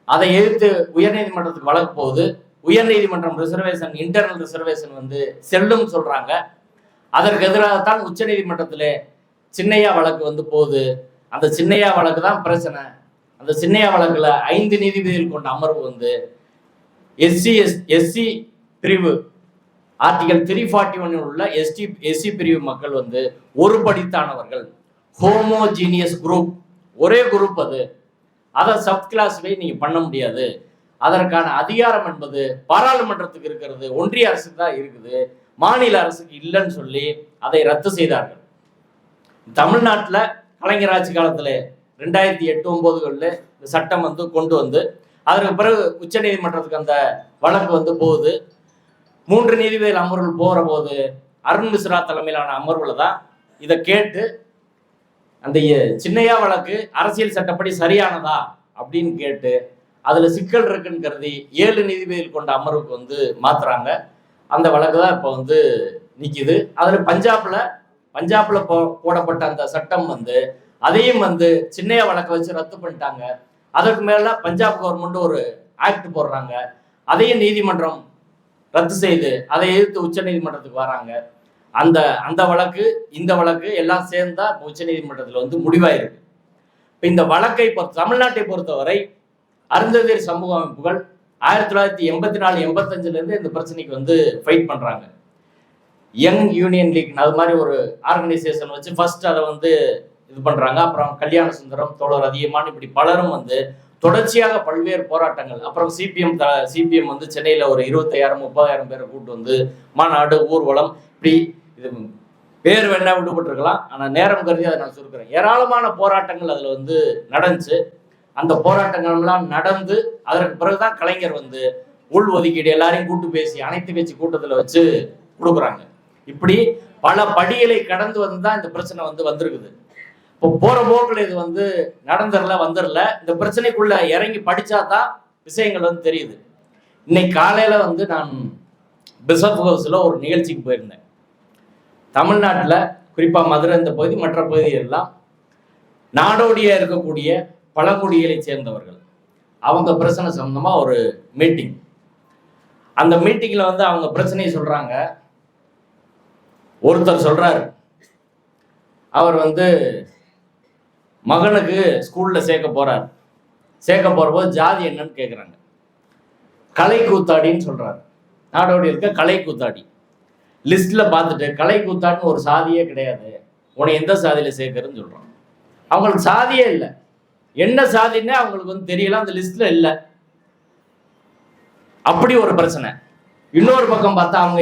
அதை எதிர்த்து உயர்நீதிமன்றத்துக்கு வழக்கு போகுது. உயர்நீதிமன்றம் ரிசர்வேஷன், இன்டர்னல் ரிசர்வேஷன் வந்து செல்லும் சொல்றாங்க. அதற்கு எதிராகத்தான் உச்ச நீதிமன்றத்தில் சின்னையா வழக்கு வந்து போகுது. அந்த சின்னையா வழக்கு தான் பிரச்சனை. அந்த சின்னையா வழக்குல 5 நீதிபதிகள் கொண்ட அமர்வு வந்து எஸ்சி பிரிவு ஆர்டிகல் 341 உள்ள எஸ்சி பிரிவு மக்கள் வந்து ஒரு படித்தானவர்கள், ஹோமோஜீனியஸ் குரூப், ஒரே குரூப். அதை சப் கிளாஸ்வே நீங்க பண்ண முடியாது. அதற்கான அதிகாரம் என்பது பாராளுமன்றத்துக்கு இருக்கிறது, ஒன்றிய அரசுக்கு தான் இருக்குது, மாநில அரசுக்கு இல்லைன்னு சொல்லி அதை ரத்து செய்தார்கள். தமிழ்நாட்டில் கலைஞர் ஆட்சி காலத்தில் 2008-9 இந்த சட்டம் வந்து கொண்டு வந்து அதற்கு பிறகு உச்ச நீதிமன்றத்துக்கு அந்த வழக்கு வந்து போகுது. 3 நீதிபதிகள் அமர்வுகள் போகிற போது அருண் மிஸ்ரா தலைமையிலான அமர்வுல தான் இதை கேட்டு அந்த சின்னையா வழக்கு அரசியல் சட்டப்படி சரியானதா அப்படின்னு கேட்டு அதுல சிக்கல் இருக்குன்னு கருதி 7 நீதிபதிகள் கொண்ட அமர்வுக்கு வந்து மாத்துறாங்க. அந்த வழக்கு தான் இப்போ வந்து நிக்குது. அதுல பஞ்சாப்ல போடப்பட்ட அந்த சட்டம் வந்து அதையும் வந்து சின்னையா வழக்கை வச்சு ரத்து பண்ணிட்டாங்க. அதற்கு மேல பஞ்சாப் கவர்மெண்ட் ஒரு ஆக்ட் போடுறாங்க. அதையும் நீதிமன்றம் ரத்து செய்து அதை எதிர்த்து உச்ச நீதிமன்றத்துக்கு வராங்க. அந்த வழக்கு இந்த வழக்கு எல்லாம் சேர்ந்தா உச்ச நீதிமன்றத்தில் வந்து முடிவாயிருக்கு. இப்போ இந்த வழக்கை தமிழ்நாட்டை பொறுத்தவரை அருந்ததியர் சமூக அமைப்புகள் 1984-85 இந்த பிரச்சனைக்கு வந்து ஃபைட் பண்றாங்க. யங் யூனியன் லீக் அது மாதிரி ஒரு ஆர்கனைசேஷன் வச்சு ஃபர்ஸ்ட் அதை வந்து இது பண்றாங்க. அப்புறம் கல்யாண சுந்தரம், தோழர் அதிகமான இப்படி பலரும் வந்து தொடர்ச்சியாக பல்வேறு போராட்டங்கள். அப்புறம் சிபிஎம் வந்து சென்னையில ஒரு 25,000-30,000 பேரை கூட்டு வந்து மாநாடு, ஊர்வலம், இப்படி இது பேர் வேணா விடுபட்டிருக்கலாம். ஆனா நேரம் கருதி அதை நான் சொல்கிறேன். ஏராளமான போராட்டங்கள் அதுல வந்து நடந்துச்சு. அந்த போராட்டங்கள் எல்லாம் நடந்து அதற்கு பிறகுதான் கலைஞர் வந்து உள் ஒதுக்கீடு எல்லாரையும் கூட்டு பேசி அனைத்து கட்சி கூட்டத்துல வச்சு கொடுக்குறாங்க. இப்படி பல படிகளை கடந்து வந்துதான் இந்த பிரச்சனை வந்து வந்திருக்குது. இப்போ போற போக்குல இது வந்து வந்துடல. இந்த பிரச்சனைக்குள்ள இறங்கி படிச்சாதான் விஷயங்கள் வந்து தெரியுது. இன்னைக்கு காலையில வந்து நான் பிஷப் ஹவுஸ்ல ஒரு நிகழ்ச்சிக்கு போயிருந்தேன். தமிழ்நாட்டில் குறிப்பா மதுரை இந்த பகுதி மற்ற பகுதியெல்லாம் நாடோடியா இருக்கக்கூடிய பழங்குடிகளை சேர்ந்தவர்கள் அவங்க பிரச்சனை சம்பந்தமா ஒரு மீட்டிங். அந்த மீட்டிங்ல வந்து அவங்க பிரச்சனையை சொல்றாங்க. ஒருத்தர் சொல்றாரு, அவர் வந்து மகனுக்கு ஸ்கூல்ல சேர்க்க போறபோது ஜாதி என்னன்னு கேட்குறாங்க. கலை கூத்தாடின்னு சொல்றாரு. நாடோடி இருக்க கலை கூத்தாடி லிஸ்ட்ல பார்த்துட்டு கலை கூத்தாடின்னு ஒரு சாதியே கிடையாது, உன்னை எந்த சாதியில சேர்க்கறன்னு சொல்றான். அவங்களுக்கு சாதியே இல்லை. என்ன சாதின்னு அவங்களுக்கு வந்து தெரியல, அந்த லிஸ்ட்ல இல்லை. அப்படி ஒரு பிரச்சனை. இன்னொரு பக்கம் பார்த்தா அவங்க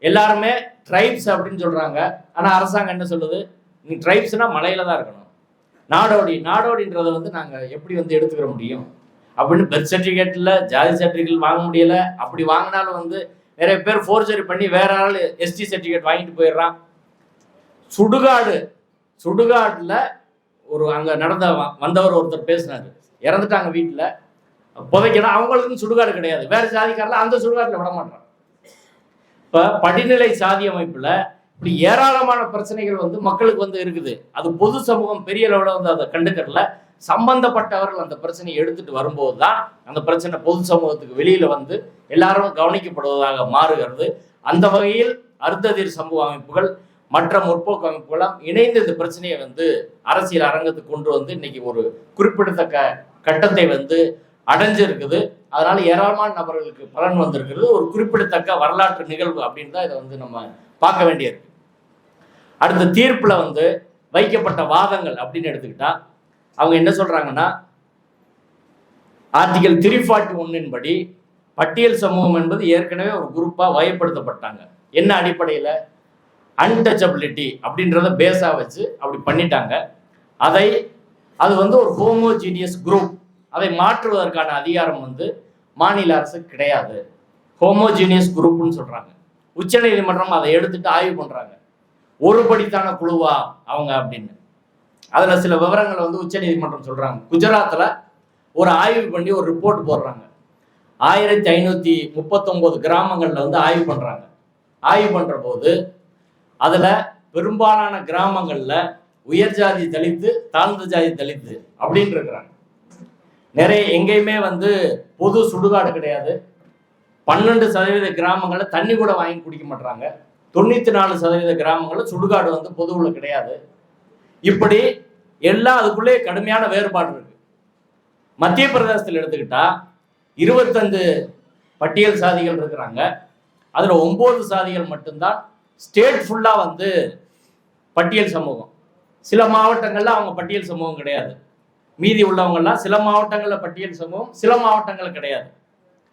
எல்லாருமே ட்ரைப்ஸ் அப்படின்னு சொல்றாங்க. ஆனா அரசாங்கம் என்ன சொல்லுது, நீ ட்ரைப்ஸ்னா மலையில தான் இருக்கணும். நாடோடின்றதை வந்து நாங்க எப்படி வந்து எடுத்துக்கிற முடியும் அப்படின்னு பர்த் சர்டிஃபிகேட்ல ஜாதி சர்டிஃபிகேட் வாங்க முடியல. அப்படி வாங்கினாலும் வந்து நிறைய பேர் ஃபோர்ஜரி பண்ணி வேற ஆள் எஸ்டி சர்டிஃபிகேட் வாங்கிட்டு போயிடுறான். சுடுகாடுல ஒரு அங்க வந்தவர் ஒருத்தர் பேசினாரு. இறந்துட்டாங்க, வீட்டுல புதைக்கணும், அவங்களுக்கும் சுடுகாடு கிடையாது, வேற ஜாதிக்காரில் அந்த சுடுகாட்டுல விட மாட்டான். இப்ப படிநிலை சாதி அமைப்புல இப்படி ஏராளமான பிரச்சனைகள் வந்து மக்களுக்கு வந்து இருக்குது. அது பொது சமூகம் பெரிய அளவுல வந்து அதை கண்டுக்கறல. சம்பந்தப்பட்டவர்கள் அந்த பிரச்சனையை எடுத்துட்டு வரும்போது தான் அந்த பிரச்சனை பொது சமூகத்துக்கு வெளியில வந்து எல்லாரும் கவனிக்கப்படுவதாக மாறுகிறது. அந்த வகையில் அருந்ததியர் சமூக அமைப்புகள் மற்ற முற்போக்கு அமைப்புகளாம் இணைந்து இந்த பிரச்சனையை வந்து அரசியல் அரங்கத்துக்கு கொண்டு வந்து இன்னைக்கு ஒரு குறிப்பிடத்தக்க கட்டத்தை வந்து அடைஞ்சிருக்குது. அதனால ஏராளமான நபர்களுக்கு பலன் வந்திருக்கிறது. ஒரு குறிப்பிடத்தக்க வரலாற்று நிகழ்வு அப்படின்னு தான் இதை வந்து நம்ம பார்க்க வேண்டியிருக்கு. அடுத்த தீர்ப்புல வந்து வைக்கப்பட்ட வாதங்கள் அப்படின்னு எடுத்துக்கிட்டா அவங்க என்ன சொல்றாங்கன்னா, ஆர்டிகல் 341 படி பட்டியல் சமூகம் என்பது ஏற்கனவே ஒரு குரூப்பா வகைப்படுத்தப்பட்டாங்க. என்ன அடிப்படையில? அன்டச்சபிலிட்டி அப்படின்றத பேஸா வச்சு அப்படி பண்ணிட்டாங்க. அது வந்து ஒரு ஹோமோஜீனியஸ் குரூப். அதை மாற்றுவதற்கான அதிகாரம் வந்து மாநில அரசு கிடையாது. ஹோமோஜீனியஸ் குரூப்னு சொல்றாங்க. உச்ச நீதிமன்றம் அதை எடுத்துட்டு ஆய்வு பண்றாங்க. ஒருபடித்தான குழுவா அவங்க அப்படின்னு. அதுல சில விவரங்களை வந்து உச்ச நீதிமன்றம் சொல்றாங்க. குஜராத்ல ஒரு ஆய்வு பண்ணி ஒரு ரிப்போர்ட் போடுறாங்க. 1539 கிராமங்கள்ல வந்து ஆய்வு பண்றாங்க. ஆய்வு பண்ற போது அதுல பெரும்பாலான கிராமங்கள்ல உயர் ஜாதி தலித்து, தாழ்ந்த ஜாதி தலித்து அப்படின்னு இருக்கிறாங்க. நிறைய எங்கேயுமே வந்து பொது சுடுகாடு கிடையாது. 12% கிராமங்கள்ல தண்ணி கூட வாங்கி குடிக்க மாட்டாங்க. 94% கிராமங்கள்ல சுடுகாடு வந்து பொதுவுல கிடையாது. இப்படி எல்லாம் அதுக்குள்ளே கடுமையான வேறுபாடு இருக்கு. மத்திய பிரதேசத்தில் எடுத்துக்கிட்டா 25 பட்டியல் சாதிகள் இருக்கிறாங்க. அதுல 9 சாதிகள் மட்டும்தான் ஸ்டேட் ஃபுல்லா வந்து பட்டியல் சமூகம். சில மாவட்டங்கள்ல அவங்க பட்டியல் சமூகம் கிடையாது. மீதி உள்ளவங்கெல்லாம் சில மாவட்டங்கள்ல பட்டியல் சமூகம், சில மாவட்டங்கள்ல கிடையாது.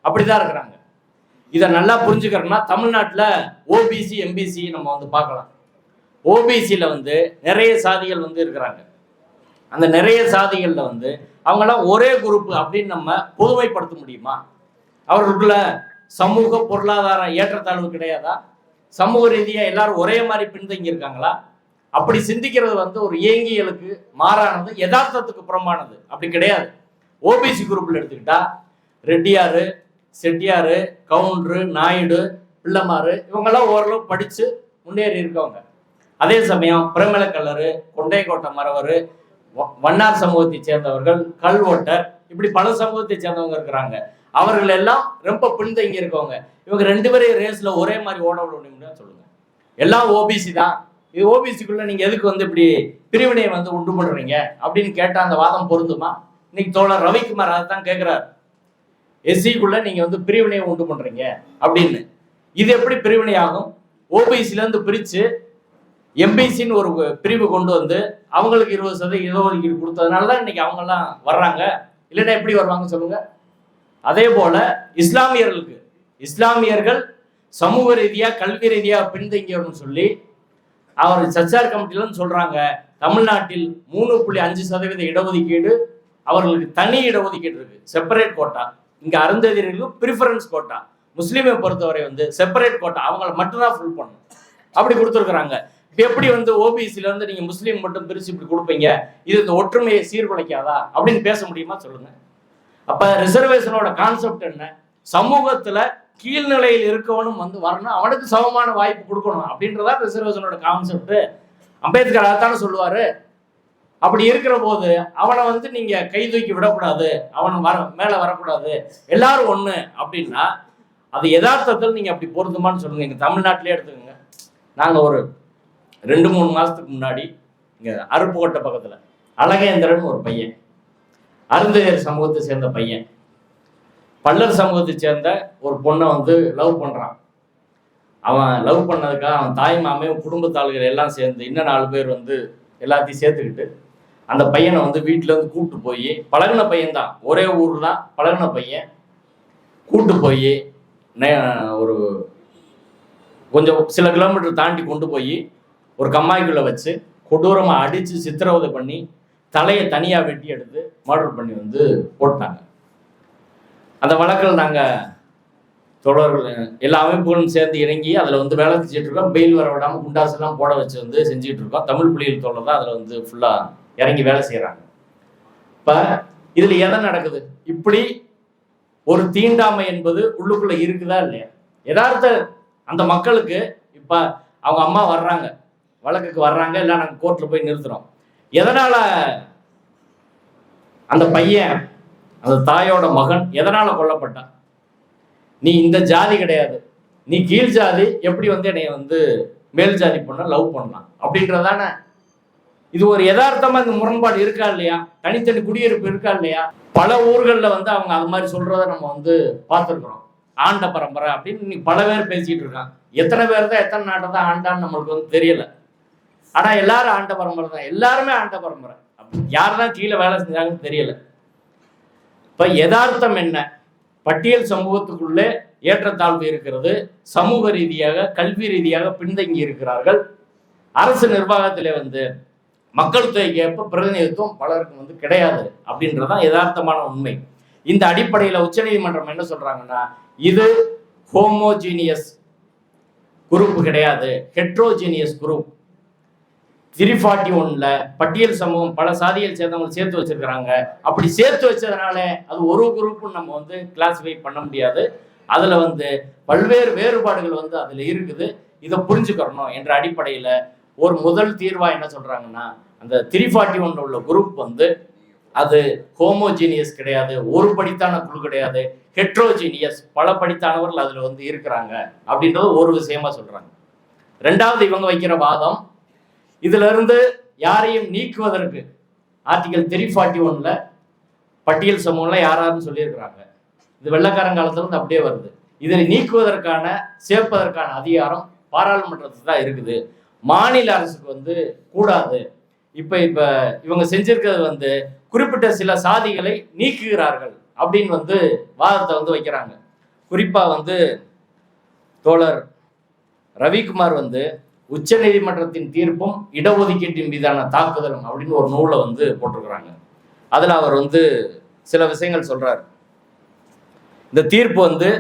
அப்படிதான் இருக்கிறாங்க. இதை நல்லா புரிஞ்சுக்கிறோம்னா தமிழ்நாட்டில் ஓபிசி, எம்பிசி நம்ம வந்து பார்க்கலாம். ஓபிசியில் வந்து நிறைய சாதிகள் வந்து இருக்கிறாங்க. அந்த நிறைய சாதிகள்ல வந்து அவங்கெல்லாம் ஒரே குரூப் அப்படின்னு நம்ம பொதுமைப்படுத்த முடியுமா? அவர்களுக்குள்ள சமூக பொருளாதார ஏற்றத்தாழ்வு கிடையாதா? சமூக ரீதியா எல்லாரும் ஒரே மாதிரி பின்தங்கி இருக்காங்களா? அப்படி சிந்திக்கிறது வந்து ஒரு இயங்கியலுக்கு மாறானது, யதார்த்தத்துக்கு புறம்பானது. அப்படி கிடையாது. ஓபிசி குரூப்ல எடுத்துக்கிட்டா ரெட்டியாரு, செட்டியாரு, கவுண்டரு, நாயுடு, பிள்ளைமாரு இவங்கெல்லாம் ஓரளவு படிச்சு முன்னேறி இருக்கவங்க. அதே சமயம் பிரமலக்கல்லரு, கொண்டைக்கோட்டை மறவர், வண்ணார் சமூகத்தை சேர்ந்தவர்கள், கல்வொட்டர், இப்படி பல சமூகத்தை சேர்ந்தவங்க இருக்கிறாங்க. அவர்கள் எல்லாம் ரொம்ப பின்தங்கி இருக்கவங்க. இவங்க 2 பேரையும் ரேஸ்ல ஒரே மாதிரி ஓட விட முடியும்னு சொல்லுங்க. எல்லாம் ஓபிசி தான். இது ஓபிசிக்குள்ள நீங்க எதுக்கு வந்து இப்படி பிரிவினையை வந்து உண்டு பண்றீங்க அப்படின்னு கேட்டா அந்த வாதம் பொருந்துமா? இன்னைக்கு தோழர் ரவிக்குமார் அதை தான் கேட்கிறார். எஸ்சிக்குள்ள நீங்க வந்து பிரிவினையை உண்டு பண்றீங்க அப்படின்னு. இது எப்படி பிரிவினை ஆகும்? ஓபிசில இருந்து பிரிச்சு எம்பிசின்னு ஒரு பிரிவு கொண்டு வந்து அவங்களுக்கு 20% இடஒதுக்கீடு கொடுத்ததுனாலதான் இன்னைக்கு அவங்க எல்லாம் வர்றாங்க. இல்லைன்னா எப்படி வருவாங்க சொல்லுங்க? அதே போல இஸ்லாமியர்கள் சமூக ரீதியா கல்வி ரீதியா பின்தங்கியவர்னு சொல்லி அவர் சச்சார் கமிட்டில சொல்றாங்க. தமிழ்நாட்டில் 3.5% இடஒதுக்கீடு, அவர்களுக்கு தனி இடஒதுக்கீடு இருக்கு, செப்பரேட் கோட்டா. இங்க அருந்ததியர்களுக்கு பிரிஃபரன்ஸ் கோட்டா. முஸ்லீமை பொறுத்தவரை வந்து செப்பரேட் கோட்டா, அவங்களை மட்டும்தான் ஃபுல் பண்ணணும் அப்படி கொடுத்துருக்குறாங்க. இப்ப எப்படி வந்து ஓபிசில இருந்து நீங்க முஸ்லீம் மட்டும் பிரிச்சு இப்படி கொடுப்பீங்க? இது இந்த ஒற்றுமையை சீர்குலைக்காதா அப்படின்னு பேச முடியுமா சொல்லுங்க? அப்ப ரிசர்வேஷனோட கான்செப்ட் என்ன? சமூகத்துல கீழ்நிலையில் இருக்கவனும் வந்து வரணும், அவனுக்கு சமமான வாய்ப்பு கொடுக்கணும் அப்படின்றதா ரிசர்வேஷனோட கான்செப்ட். அம்பேத்கர் அதான சொல்லுவாரு. அப்படி இருக்கிற போது அவனை வந்து நீங்க கை தூக்கி விடக்கூடாது, அவன் மேல வரக்கூடாது, எல்லாரும் ஒண்ணு அப்படின்னா அது யதார்த்தத்தில் நீங்க அப்படி பொருந்துமான்னு சொல்லுங்க. இங்க தமிழ்நாட்டிலே எடுத்துக்கோங்க. நாங்க ஒரு 2-3 மாசத்துக்கு முன்னாடி இங்க அருப்புக்கோட்டை பக்கத்துல அழகேந்திரன் ஒரு பையன், அருந்ததியர் சமூகத்தை சேர்ந்த பையன், பல்லர் சமூகத்தை சேர்ந்த ஒரு பொண்ணை வந்து லவ் பண்றான். அவன் லவ் பண்ணதுக்காக அவன் தாய் மாமையும் குடும்பத்தாளுகள் எல்லாம் சேர்ந்து இன்னும் 4 பேர் வந்து எல்லாத்தையும் சேர்த்துக்கிட்டு அந்த பையனை வந்து வீட்டுல இருந்து கூப்பிட்டு போய், பழகின பையன் தான், ஒரே ஊர் தான், பழகின பையன், கூப்பிட்டு போய் ஒரு கொஞ்சம் சில கிலோமீட்டர் தாண்டி கொண்டு போய் ஒரு கம்மாய்க்குள்ள வச்சு கொடூரமா அடிச்சு சித்திரவதை பண்ணி தலையை தனியா வெட்டி எடுத்து மர்டர் பண்ணி வந்து போட்டாங்க. அந்த வழக்கில் நாங்க தொடர்கள் எல்லா அமைப்புகளும் சேர்ந்து இறங்கி அதில் வந்து வேலை செஞ்சுட்டு இருக்கோம். பெயில் வர விடாமல் குண்டாசு எல்லாம் போட வச்சு வந்து செஞ்சுட்டு இருக்கோம். தமிழ் புலிகள் தோழர் தான் அதில் வந்து ஃபுல்லா இறங்கி வேலை செய்யறாங்க. இப்ப இதுல எதை நடக்குது? இப்படி ஒரு தீண்டாமை என்பது உள்ளுக்குள்ள இருக்குதா இல்லையா? யதார்த்த அந்த மக்களுக்கு இப்ப அவங்க அம்மா வர்றாங்க, வழக்குக்கு வர்றாங்க, இல்லை நாங்க கோர்ட்ல போய் நிறுத்துறோம். எதனால அந்த பையன், அந்த தாயோட மகன் எதனால கொல்லப்பட்டான்? நீ இந்த ஜாதி கிடையாது, நீ கீழ் ஜாதி, எப்படி வந்து என்னைய வந்து மேல் ஜாதி பொண்ண லவ் பண்ணலாம் அப்படின்றதானே? இது ஒரு யதார்த்தமா இந்த முரண்பாடு இருக்கா இல்லையா? தனித்தனி குடியிருப்பு இருக்கா இல்லையா? பல ஊர்கள்ல வந்து அவங்க அது மாதிரி சொல்றத நம்ம வந்து பார்த்துருக்குறோம். ஆண்ட பரம்பரை அப்படின்னு இன்னைக்கு பல பேர் பேசிட்டு இருக்காங்க. எத்தனை பேர் தான் எத்தனை நாட்டை தான் ஆண்டான்னு நம்மளுக்கு வந்து தெரியல. ஆனா எல்லாரும் ஆண்ட பரம்பரை தான், எல்லாருமே ஆண்ட பரம்பரை. யாருதான் கீழே வேலை செஞ்சாங்கன்னு தெரியல. இப்ப யதார்த்தம் என்ன? பட்டியல் சமூகத்துக்குள்ளே ஏற்றத்தாழ்வு இருக்கிறது. சமூக ரீதியாக கல்வி ரீதியாக பின்தங்கி இருக்கிறார்கள். அரசு நிர்வாகத்திலே வந்து மக்கள் தொகைக்கு ஏற்ப பிரதிநிதித்துவம் பலருக்கு வந்து கிடையாது அப்படின்றதான் யதார்த்தமான உண்மை. இந்த அடிப்படையில் உச்சநீதிமன்றம் என்ன சொல்றாங்கன்னா, இது ஹோமோஜீனியஸ் குரூப் கிடையாது, ஹெட்ரோஜீனியஸ் குரூப். 341ல பட்டியல் சமூகம் பல சாதிகள் சேர்ந்தவங்க சேர்த்து வச்சிருக்கிறாங்க. அப்படி சேர்த்து வச்சதுனால அது ஒரு குரூப்னு நம்ம வந்து கிளாஸிஃபை பண்ண முடியாது. அதுல வந்து பல்வேறு வேறுபாடுகள் வந்து அதுல இருக்குது. இதை புரிஞ்சுக்கணும் என்ற அடிப்படையில ஒரு முதல் தீர்வா என்ன சொல்றாங்கன்னா, அந்த 341 உள்ள குரூப் வந்து அது ஹோமோஜீனியஸ் கிடையாது, ஒரு படித்தான குழு கிடையாது, ஹெட்ரோஜீனியஸ், பல படித்தானவர்கள் அதுல வந்து இருக்கிறாங்க அப்படின்றது ஒரு விஷயமா சொல்றாங்க. ரெண்டாவது இவங்க வைக்கிற வாதம், இதுல இருந்து யாரையும் நீக்குவதற்கு ஆர்டிகல் 341ல பட்டியல் சமூகம்ல யாராருன்னு சொல்லியிருக்கிறாங்க. இது வெள்ளக்காரங்காலத்துல இருந்து அப்படியே வருது. இதை நீக்குவதற்கான சேர்ப்பதற்கான அதிகாரம் பாராளுமன்றத்துக்கு தான் இருக்குது, மாநில அரசுக்கு வந்து கூடாது. இப்ப இவங்க செஞ்சிருக்கிறது வந்து குறிப்பிட்ட சில சாதிகளை நீக்குகிறார்கள் அப்படின்னு வந்து வாதத்தை வந்து வைக்கிறாங்க. குறிப்பா வந்து தோழர் ரவிக்குமார் வந்து உச்ச நீதிமன்றத்தின் தீர்ப்பும் இடஒதுக்கீட்டின் மீதான தாக்குதலும் அப்படின்னு ஒரு நூலை வந்து போட்டிருக்கிறாங்க. அதுல அவர் வந்து சில விஷயங்கள் சொல்றாரு. இந்த தீர்ப்பு வந்து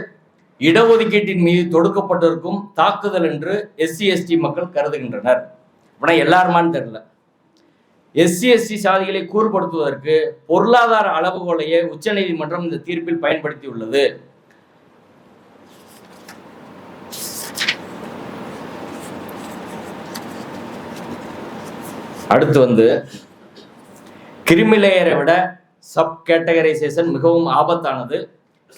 இடஒதுக்கீட்டின் மீது தொடுக்கப்பட்டிருக்கும் தாக்குதல் என்று SC ST மக்கள் கருதுகின்றனர். ஆனா எல்லாருமான்னு தெரியல. SC ST சாதிகளை கூறுபடுத்துவதற்கு பொருளாதார அளவுகோலையே உச்ச நீதிமன்றம் இந்த தீர்ப்பில் பயன்படுத்தியுள்ளது. அடுத்து வந்து கிரிமிலேயரை விட சப் கேட்டகரைசேஷன் மிகவும் ஆபத்தானது.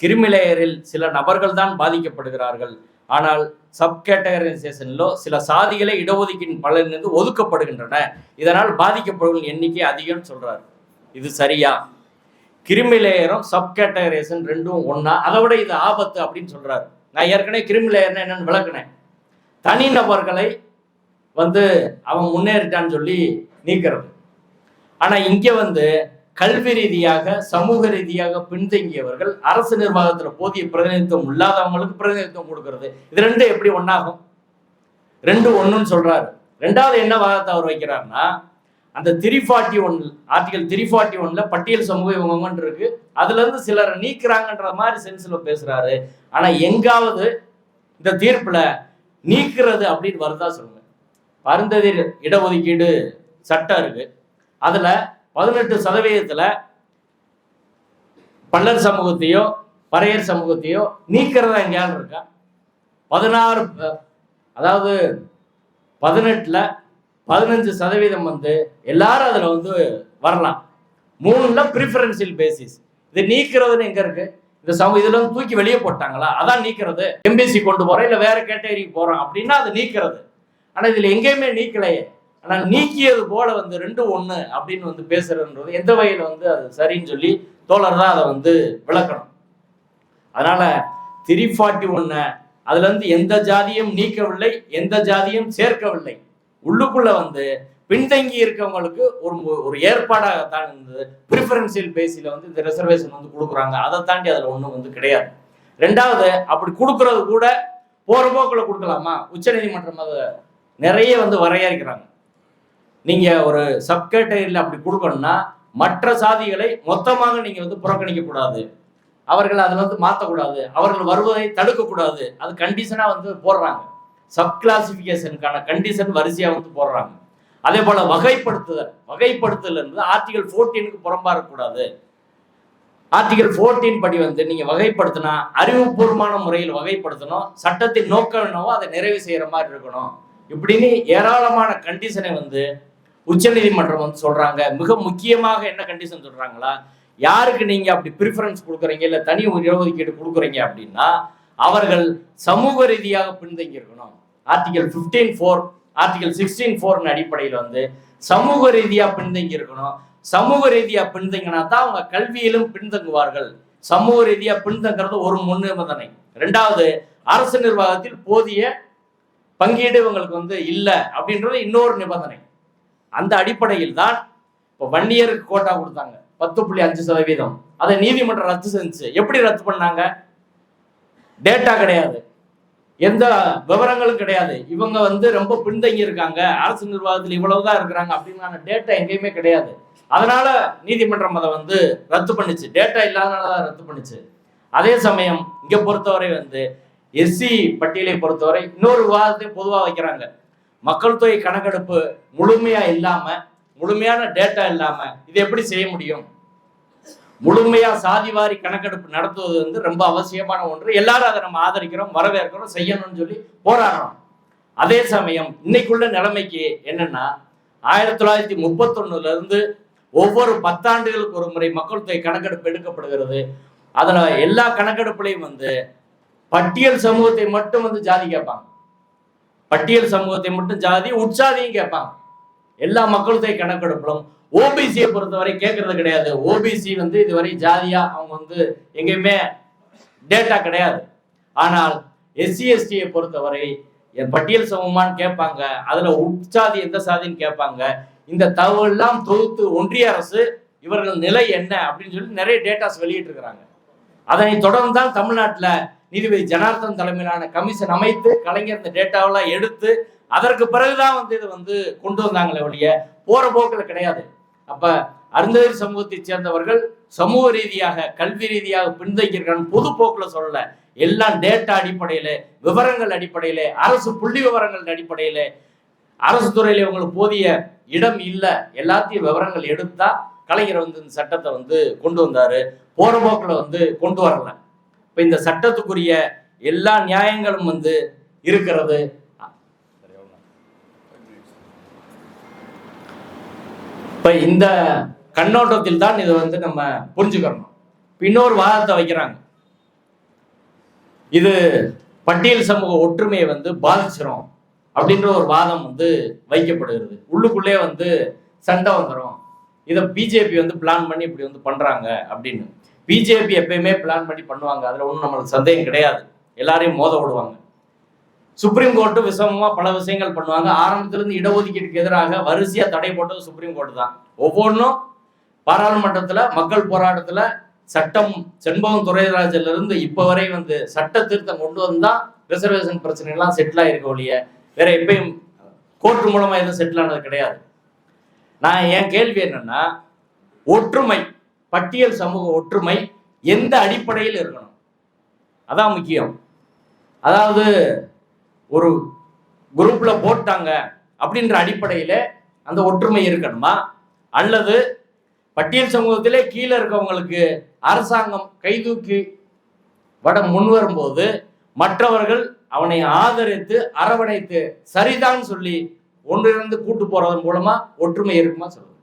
கிரிமிலேயரில் சில நபர்கள் தான் பாதிக்கப்படுகிறார்கள். ஆனால் சப் கேட்டகரைசேஷனிலோ சில சாதிகளை இடஒதுக்கீட்டின் பலனிலிருந்து ஒதுக்கப்படுகின்றன. இதனால் பாதிக்கப்படுவர்கள் எண்ணிக்கை அதிகம் சொல்றாரு. இது சரியா? கிரிமிலேயரும் சப் கேட்டகரைசேஷன் ரெண்டும் ஒன்னா? அதை விட இது ஆபத்து அப்படின்னு சொல்றாரு. நான் ஏற்கனவே கிரிமிலேயர்னா என்னன்னு விளக்குனேன். தனிநபர்களை வந்து அவன் முன்னேறிட்டான்னு சொல்லி நீக்கிறது. ஆனா இங்க வந்து கல்வி ரீதியாக சமூக ரீதியாக பின்தங்கியவர்கள் அரசு நிர்வாகத்துல போதிய பிரதிநிதித்துவம் இல்லாதவங்களுக்கு பிரதிநிதித்துவம் கொடுக்கிறது. இது ரெண்டும் எப்படி ஒன்னாகும்? ரெண்டு ஒண்ணுன்னு சொல்றாரு. ரெண்டாவது என்ன வாதத்தை அவர் வைக்கிறாருன்னா, அந்த 341 ஆர்டிகல் 341 பட்டியல் சமூக இவங்கன்னு இருக்கு, அதுல இருந்து சிலரை நீக்கிறாங்கன்ற மாதிரி சென்ஸ்ல பேசுறாரு. ஆனா எங்காவது இந்த தீர்ப்புல நீக்கிறது அப்படின்னு வருதா சொல்லுங்க. அருந்ததியர் இடஒதுக்கீடு சட்டம் இருக்கு, அதுல 18% பல்லர் சமூகத்தையோ பறையர் சமூகத்தையோ நீக்கிறதா எங்கேயாலும் இருக்கா? 16 அதாவது 18ல் 15% வந்து எல்லாரும் அதுல வந்து வரலாம். 3ல் ப்ரிஃபரன்ஷியல் பேசிஸ். இது நீக்கிறதுன்னு எங்க இருக்கு? இந்த இதுல வந்து தூக்கி வெளியே போட்டாங்களா? அதான் நீக்கிறது. MBC கொண்டு போறோம் இல்ல வேற கேட்டகரிக்கு போறோம் அப்படின்னா அது நீக்கிறது. ஆனா இதுல எங்கேயுமே நீக்கலையே. ஆனா நீக்கியது போல வந்து 2-1 அப்படின்னு வந்து பேசுறதுன்றது எந்த வகையில வந்து அது சரின்னு சொல்லி தோழர் தான் அதை வந்து விளக்கணும். அதனால 341 அதுல இருந்து எந்த ஜாதியும் நீக்கவில்லை, எந்த ஜாதியும் சேர்க்கவில்லை. உள்ளுக்குள்ள வந்து பின்தங்கி இருக்கவங்களுக்கு ஒரு ஏற்பாடாகத்தான் இருந்தது. ப்ரிஃபரன்ஷியல் பேஸில வந்து இந்த ரிசர்வேஷன் வந்து கொடுக்குறாங்க. அதை தாண்டி அதுல ஒண்ணும் வந்து கிடையாது. ரெண்டாவது, அப்படி கொடுக்கறது கூட போற போக்குல கொடுக்கலாமா? உச்ச நீதிமன்றம் அதை நிறைய வந்து வரையறுக்கிறாங்க. நீங்க ஒரு சப்கேட்டகரியில் அப்படி கொடுக்கணும்னா மற்ற சாதிகளை மொத்தமாக நீங்க வந்து புறக்கணிக்க கூடாது, அவர்கள் அதில் வந்து மாற்றக்கூடாது, அவர்கள் வருவதை தடுக்கக்கூடாது. அது கண்டிஷனா வந்து போடுறாங்க. சப் கிளாசிபிகேஷனுக்கான கண்டிஷன் வரிசையா வந்து போடுறாங்க. அதே போல வகைப்படுத்துதல் என்பது ஆர்டிகல் 14க்கு புறம்பா இருக்கக்கூடாது. ஆர்டிகல் 14 படி வந்து நீங்க வகைப்படுத்தினா அறிவுபூர்வமான முறையில் வகைப்படுத்தணும், சட்டத்தின் நோக்கம் என்னவோ அதை நிறைவு செய்யற மாதிரி இருக்கணும். இப்படின்னு ஏராளமான கண்டிஷனை வந்து உச்ச நீதிமன்றம் வந்து சொல்றாங்க. மிக முக்கியமாக என்ன கண்டிஷன் சொல்றாங்களா, யாருக்கு நீங்க அப்படி ப்ரிஃபரன்ஸ் கொடுக்குறீங்க இல்ல தனி இடஒதுக்கீடு கொடுக்குறீங்க அப்படின்னா அவர்கள் சமூக ரீதியாக பின்தங்கி இருக்கணும். ஆர்டிகல் 15(4) ஆர்டிகல் 16(4) அடிப்படையில் வந்து சமூக ரீதியா பின்தங்கி இருக்கணும். சமூக ரீதியா பின்தங்கினா தான் அவங்க கல்வியிலும் பின்தங்குவார்கள். சமூக ரீதியா பின்தங்கிறது ஒரு முன்னிபந்தனை. ரெண்டாவது, அரசு நிர்வாகத்தில் போதிய பங்கீடு இவங்களுக்கு வந்து இல்லை அப்படின்றது இன்னொரு நிபந்தனை. அந்த அடிப்படையில் தான் இப்போ வன்னியருக்கு கோட்டா கொடுத்தாங்க 10.5%. அதை நீதிமன்றம் ரத்து செஞ்சு. எப்படி ரத்து பண்ணாங்க? டேட்டா கிடையாது, எந்த விவரங்களும் கிடையாது. இவங்க வந்து ரொம்ப பின்தங்கி இருக்காங்க, அரசு நிர்வாகத்தில் இவ்வளவுதான் இருக்கிறாங்க அப்படின்னான டேட்டா எங்கேயுமே கிடையாது. அதனால நீதிமன்றம் அதை வந்து ரத்து பண்ணுச்சு. டேட்டா இல்லாதனாலதான் ரத்து பண்ணுச்சு. அதே சமயம் இங்க பொறுத்தவரை வந்து SC பட்டியலை பொறுத்தவரை இன்னொரு விவாதத்தை பொதுவாக வைக்கிறாங்க. மக்கள் தொகை கணக்கெடுப்பு முழுமையா இல்லாம, முழுமையான டேட்டா இல்லாம இது எப்படி செய்ய முடியும்? முழுமையா சாதிவாரி கணக்கெடுப்பு நடத்துவது வந்து ரொம்ப அவசியமான ஒன்று. எல்லாரும் அதை நம்ம ஆதரிக்கிறோம், வரவேற்கிறோம், செய்யணும்னு சொல்லி போராடுறோம். அதே சமயம் இன்னைக்குள்ள நிலைமைக்கு என்னன்னா, 1931 இருந்து ஒவ்வொரு 10 ஆண்டுகளுக்கு ஒரு முறை மக்கள் தொகை கணக்கெடுப்பு எடுக்கப்படுகிறது. அதுல எல்லா கணக்கெடுப்புலையும் வந்து பட்டியல் சமூகத்தை மட்டும் வந்து ஜாதி கேட்பாங்க, பட்டியல் சமூகத்தை மட்டும் ஜாதி, உட்சாதியும் கேட்பாங்க. எல்லா மக்கள் தொகை கணக்கெடுப்பிலும் ஓபிசியை பொறுத்தவரை கேட்கறது கிடையாது. ஓபிசி வந்து இதுவரை ஜாதியா அவங்க வந்து எங்கேயுமே டேட்டா கிடையாது. ஆனால் SC STயை பொறுத்தவரை என் பட்டியல் சமூகமானு கேட்பாங்க, அதுல உட்சாதி எந்த சாதின்னு கேட்பாங்க. இந்த தகவல் எல்லாம் தொகுத்து ஒன்றிய அரசு இவர்கள் நிலை என்ன அப்படின்னு சொல்லி நிறைய டேட்டாஸ் வெளியிட்டு இருக்கிறாங்க. அதனை தொடர்ந்து தான் தமிழ்நாட்டில் நீதிபதி ஜனார்தன் தலைமையிலான கமிஷன் அமைத்து கலைஞர் இந்த டேட்டாவெல்லாம் எடுத்து அதற்கு பிறகுதான் வந்து இதை வந்து கொண்டு வந்தாங்களே ஒழிய போற போக்கில் கிடையாது. அப்ப அருந்ததியர் சமூகத்தை சேர்ந்தவர்கள் சமூக ரீதியாக கல்வி ரீதியாக பின்தங்கியிருக்காங்க பொது போக்கில் சொல்லல, எல்லாம் டேட்டா அடிப்படையில, விவரங்கள் அடிப்படையில, அரசு புள்ளி விவரங்கள் அடிப்படையில, அரசு துறையில உங்களுக்கு போதிய இடம் இல்லை, எல்லாத்தையும் விவரங்கள் எடுத்தா கலைஞர் வந்து இந்த சட்டத்தை வந்து கொண்டு வந்தாரு. போற போக்கில் வந்து கொண்டு வரல. இப்ப இந்த சட்டத்துக்குரிய எல்லா நியாயங்களும் வந்து இருக்கிறது. இப்ப இந்த கண்ணோட்டத்தில் தான் இதை வந்து நம்ம புரிஞ்சுக்கணும். இன்னொரு வாதத்தை வைக்கிறாங்க, இது பட்டியல் சமூக ஒற்றுமையை வந்து பாதிச்சிரும் அப்படின்ற ஒரு வாதம் வந்து வைக்கப்படுகிறது. உள்ளுக்குள்ளே வந்து சண்டை வந்துடும், இதை பிஜேபி வந்து பிளான் பண்ணி இப்படி வந்து பண்றாங்க அப்படின்னு. பிஜேபி எப்பயுமே பிளான் பண்ணி பண்ணுவாங்க, அதுல ஒன்றும் நம்மளுக்கு சந்தேகம் கிடையாது. எல்லாரையும் மோத விடுவாங்க. சுப்ரீம் கோர்ட்டு விஷமமா பல விஷயங்கள் பண்ணுவாங்க. ஆரம்பத்திலிருந்து இடஒதுக்கீட்டுக்கு எதிராக வரிசையா தடை போட்டது சுப்ரீம் கோர்ட்டு தான். ஒவ்வொன்றும் பாராளுமன்றத்துல மக்கள் போராட்டத்துல சட்டம் செண்பகம் துரைராஜில இருந்து இப்ப வரை வந்து சட்ட திருத்தம் கொண்டு வந்தா ரிசர்வேஷன் பிரச்சனை எல்லாம் செட்டில் ஆயிருக்க ஒழிய வேற எப்பயும் கோர்ட் மூலமா எதுவும் செட்டில் ஆனது கிடையாது. நான் என் கேள்வி என்னன்னா, ஒற்றுமை, பட்டியல் சமூக ஒற்றுமை எந்த அடிப்படையில் இருக்கணும், அதான் முக்கியம். அதாவது ஒரு குரூப்ல போட்டாங்க அப்படின்ற அடிப்படையில அந்த ஒற்றுமை இருக்கணுமா, அல்லது பட்டியல் சமூகத்திலே கீழே இருக்கவங்களுக்கு அரசாங்கம் கைதூக்கி வட முன்வரும்போது மற்றவர்கள் அவனை ஆதரித்து அரவணைத்து சரிதான் சொல்லி ஒன்றிலிருந்து கூட்டு போறதன் மூலமா ஒற்றுமை இருக்குமா சொல்லுங்க.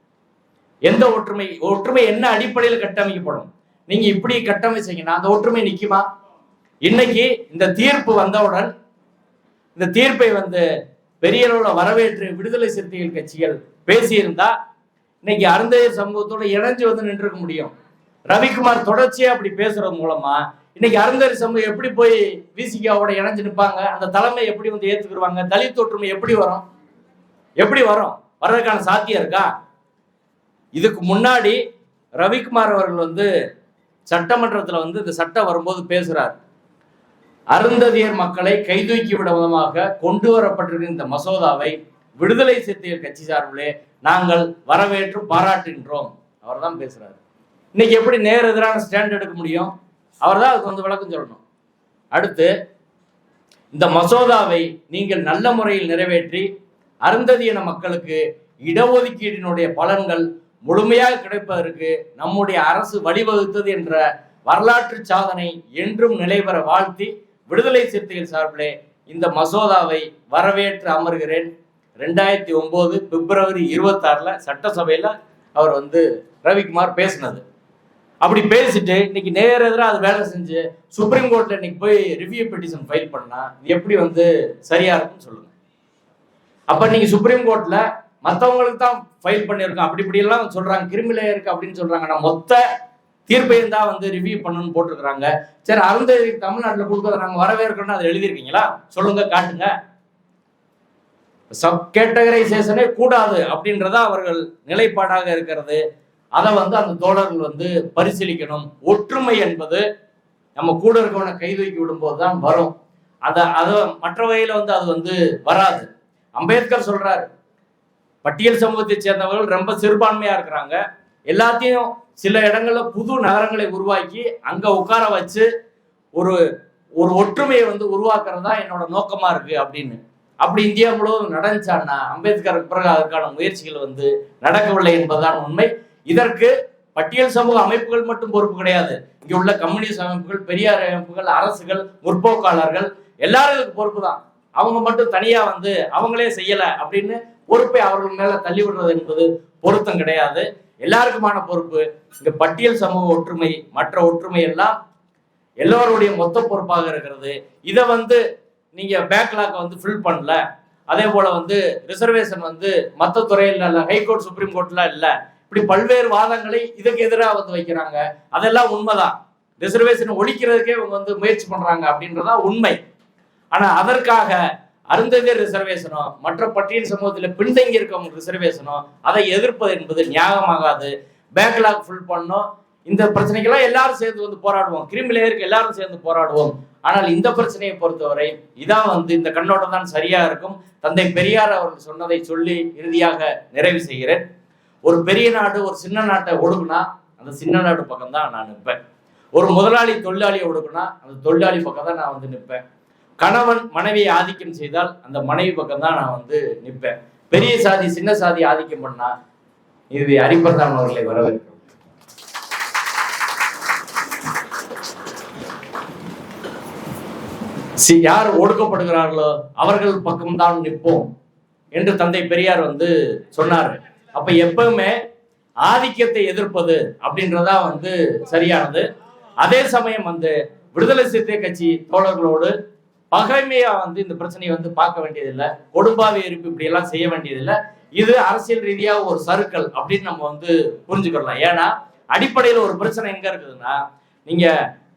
எந்த ஒற்றுமை, ஒற்றுமை என்ன அடிப்படையில் கட்டமைக்கப்படும்? நீங்க இப்படி கட்டமைச்சீங்கன்னா அந்த ஒற்றுமை நிக்குமா? இன்னைக்கு இந்த தீர்ப்பு வந்தவுடன் இந்த தீர்ப்பை வந்து பெரிய அளவுல வரவேற்று விடுதலை சிறுத்தைகள் கட்சிகள் பேசியிருந்தா இன்னைக்கு அருந்ததியர் சமூகத்தோட இணைஞ்சு வந்து நின்றுக்க முடியும். ரவிக்குமார் தொடர்ச்சியா அப்படி பேசுறது மூலமா இன்னைக்கு அருந்ததியர் சமூகம் எப்படி போய் விசிகாவோட இணைஞ்சு நிற்பாங்க? அந்த தலைமை எப்படி வந்து ஏத்துக்குருவாங்க? தலித் ஒற்றுமை எப்படி வரும்? எப்படி வரும்? வர்றதுக்கான சாத்தியம் இருக்கா? இதுக்கு முன்னாடி ரவிக்குமார் அவர்கள் வந்து சட்டமன்றத்தில் வந்து இந்த சட்டம் வரும்போது பேசுறார், அருந்ததியர் மக்களை கைதூக்கி விட விதமாக கொண்டு வரப்பட்டிருக்கிற இந்த மசோதாவை விடுதலை சிறுத்தைகள் கட்சி சார்பிலே நாங்கள் வரவேற்று பாராட்டுகின்றோம். அவர் தான் பேசுறாரு. இன்னைக்கு எப்படி நேர் எதிரான ஸ்டாண்ட் எடுக்க முடியும்? அவர் தான் அதுக்கு வந்து விளக்கம் சொல்லணும். அடுத்து, இந்த மசோதாவை நீங்கள் நல்ல முறையில் நிறைவேற்றி அருந்ததியின மக்களுக்கு இடஒதுக்கீட்டினுடைய பலன்கள் முழுமையாக கிடைப்பதற்கு நம்முடைய அரசு வழிவகுத்தது என்ற வரலாற்று சாதனை என்றும் நிலைபெற வாழ்த்தி விடுதலை சிறுத்தைகள் சார்பிலே இந்த மசோதாவை வரவேற்று அமர்கிறேன். 2009 பிப்ரவரி 26 சட்டசபையில அவர் வந்து ரவிக்குமார் பேசினது. அப்படி பேசிட்டு இன்னைக்கு நேர எதிராக அது வேலை செஞ்சு சுப்ரீம் கோர்ட்ல இன்னைக்கு போய் ரிவ்யூ பெட்டிஷன் ஃபைல் பண்ணா இது எப்படி வந்து சரியா இருக்குன்னு சொல்லுங்க. அப்ப நீங்க சுப்ரீம் கோர்ட்ல மற்றவங்களுக்கு தான் ஃபைல் பண்ணியிருக்கோம் அப்படி இப்படி எல்லாம் சொல்றாங்க, கிரிமினல் இருக்கு அப்படின்னு சொல்றாங்க. நான் மொத்த தீர்ப்பையும் தான் வந்து ரிவ்யூ பண்ணணும்னு போட்டிருக்கிறாங்க. சரி, அருந்ததியருக்கு தமிழ்நாட்டில் கொடுக்கறத நாங்கள் வரவேற்கணும்னு அதை எழுதியிருக்கீங்களா? சொல்லுங்க, காட்டுங்க. சப் கேட்டகரைசேஷனே கூடாது அப்படின்றதா அவர்கள் நிலைப்பாடாக இருக்கிறது. அதை வந்து அந்த தோழர்கள் வந்து பரிசீலிக்கணும். ஒற்றுமை என்பது நம்ம கூட இருக்கவனை கைதூக்கி விடும்போது தான் வரும். அதை மற்ற வகையில வந்து அது வந்து வராது. அம்பேத்கர் சொல்றாரு, பட்டியல் சமூகத்தை சேர்ந்தவர்கள் ரொம்ப சிறுபான்மையா இருக்கிறாங்க, எல்லாத்தையும் சில இடங்கள்ல புது நகரங்களை உருவாக்கி அங்க உட்கார வச்சு ஒரு ஒரு ஒற்றுமையை வந்து உருவாக்குறதா என்னோட நோக்கமா இருக்கு அப்படின்னு. அப்படி இந்தியா முழுவதும் நடந்துச்சான்னா அம்பேத்கருக்கு பிறகு அதற்கான முயற்சிகள் வந்து நடக்கவில்லை என்பதுதான் உண்மை. இதற்கு பட்டியல் சமூக அமைப்புகள் மட்டும் பொறுப்பு கிடையாது. இங்க உள்ள கம்யூனிஸ்ட் அமைப்புகள், பெரியார் அமைப்புகள், அரசுகள், முற்போக்காளர்கள் எல்லாரும் இதுக்கு பொறுப்பு தான். அவங்க மட்டும் தனியா வந்து அவங்களே செய்யல அப்படின்னு பொறுப்பை அவர்கள் மேல தள்ளி விடுறது என்பது பொருத்தம் கிடையாது. எல்லாருக்குமான பொறுப்பு. இங்க பட்டியல் சமூக ஒற்றுமை, மற்ற ஒற்றுமை எல்லாம் எல்லோருடைய மொத்த பொறுப்பாக இருக்கிறது. இதை வந்து நீங்க பேக்லாக் வந்து ஃபில் பண்ணல, அதே போல வந்து ரிசர்வேஷன் வந்து மற்ற துறையில் இல்ல, ஹைகோர்ட் சுப்ரீம் கோர்ட்ல இல்ல, இப்படி பல்வேறு வாதங்களை இதுக்கு எதிராக வந்து வைக்கிறாங்க. அதெல்லாம் உண்மைதான். ரிசர்வேஷன் ஒழிக்கிறதுக்கே இவங்க வந்து முயற்சி பண்றாங்க அப்படின்றதா உண்மை. ஆனா அதற்காக அருந்ததியர் ரிசர்வேஷனோ மற்ற பட்டியல் சமூகத்தில் பின்தங்கி இருக்கவங்க ரிசர்வேஷனோ அதை எதிர்ப்பது என்பது நியாயமாகாது. பேக்லாக் ஃபுல் பண்ணோம், இந்த பிரச்சனைக்கெல்லாம் எல்லாரும் சேர்ந்து வந்து போராடுவோம், கிரிமி லேயருக்கு எல்லாரும் சேர்ந்து போராடுவோம். ஆனால் இந்த பிரச்சனையை பொறுத்தவரை இதான் வந்து இந்த கண்ணோட்டம் தான் சரியா இருக்கும். தந்தை பெரியார் அவர்கள் சொன்னதை சொல்லி இறுதியாக நிறைவு செய்கிறேன். ஒரு பெரிய நாடு ஒரு சின்ன நாட்டை ஒடுக்குனா அந்த சின்ன நாடு பக்கம் தான் நான் நிற்பேன். ஒரு முதலாளி தொழிலாளியை ஒடுக்குனா அந்த தொழிலாளி பக்கம் தான் நான் வந்து நிற்பேன். கணவன் மனைவியை ஆதிக்கம் செய்தால் அந்த மனைவி பக்கம் தான் நான் வந்து நிற்பேன். பெரிய சாதி சின்ன சாதி ஆதிக்கம் பண்ணா இது அரிப்பர்தான் அவர்களை வரவேற்கும். யார் ஒடுக்கப்படுகிறார்களோ அவர்கள் பக்கம்தான் நிற்போம் என்று தந்தை பெரியார் வந்து சொன்னாரு. அப்ப எப்பவுமே ஆதிக்கத்தை எதிர்ப்பது அப்படின்றதா வந்து சரியானது. அதே சமயம் வந்து விடுதலை சிறுத்தை கட்சி தோழர்களோடு பகைமையா வந்து இந்த பிரச்சனையை வந்து பார்க்க வேண்டியதில்லை, கொடும்பாவி எரிப்பு இப்படி எல்லாம் செய்ய வேண்டியதில்லை. இது அரசியல் ரீதியா ஒரு சறுக்கல் அப்படின்னு நம்ம வந்து புரிஞ்சுக்கலாம். ஏன்னா அடிப்படையில் ஒரு பிரச்சனை எங்க இருக்குதுன்னா, நீங்க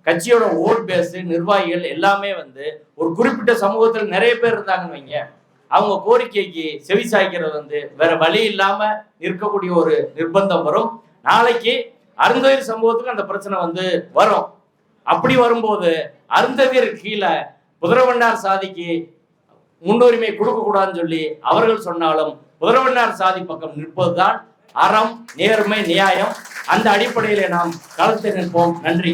கட்சியோட ஓட் பேஸ் நிர்வாகிகள் எல்லாமே வந்து ஒரு குறிப்பிட்ட சமூகத்தில் நிறைய பேர் இருந்தாங்கன்னு வைங்க, அவங்க கோரிக்கைக்கு செவி சாய்க்கிறது வந்து வேற வழி இல்லாம இருக்கக்கூடிய ஒரு நிர்பந்தம் வரும். நாளைக்கு அருந்ததியர் சமூகத்துக்கு அந்த பிரச்சனை வந்து வரும். அப்படி வரும்போது அருந்ததியர் கீழே புதரவண்ணார் சாதிக்கு முன்னுரிமை கொடுக்க கூடாதுன்னு சொல்லி அவர்கள் சொன்னாலும் புதரவண்ணார் சாதி பக்கம் நிற்பதுதான் அறம், நேர்மை, நியாயம். அந்த அடிப்படையிலே நாம் களத்தில் நிற்போம். நன்றி.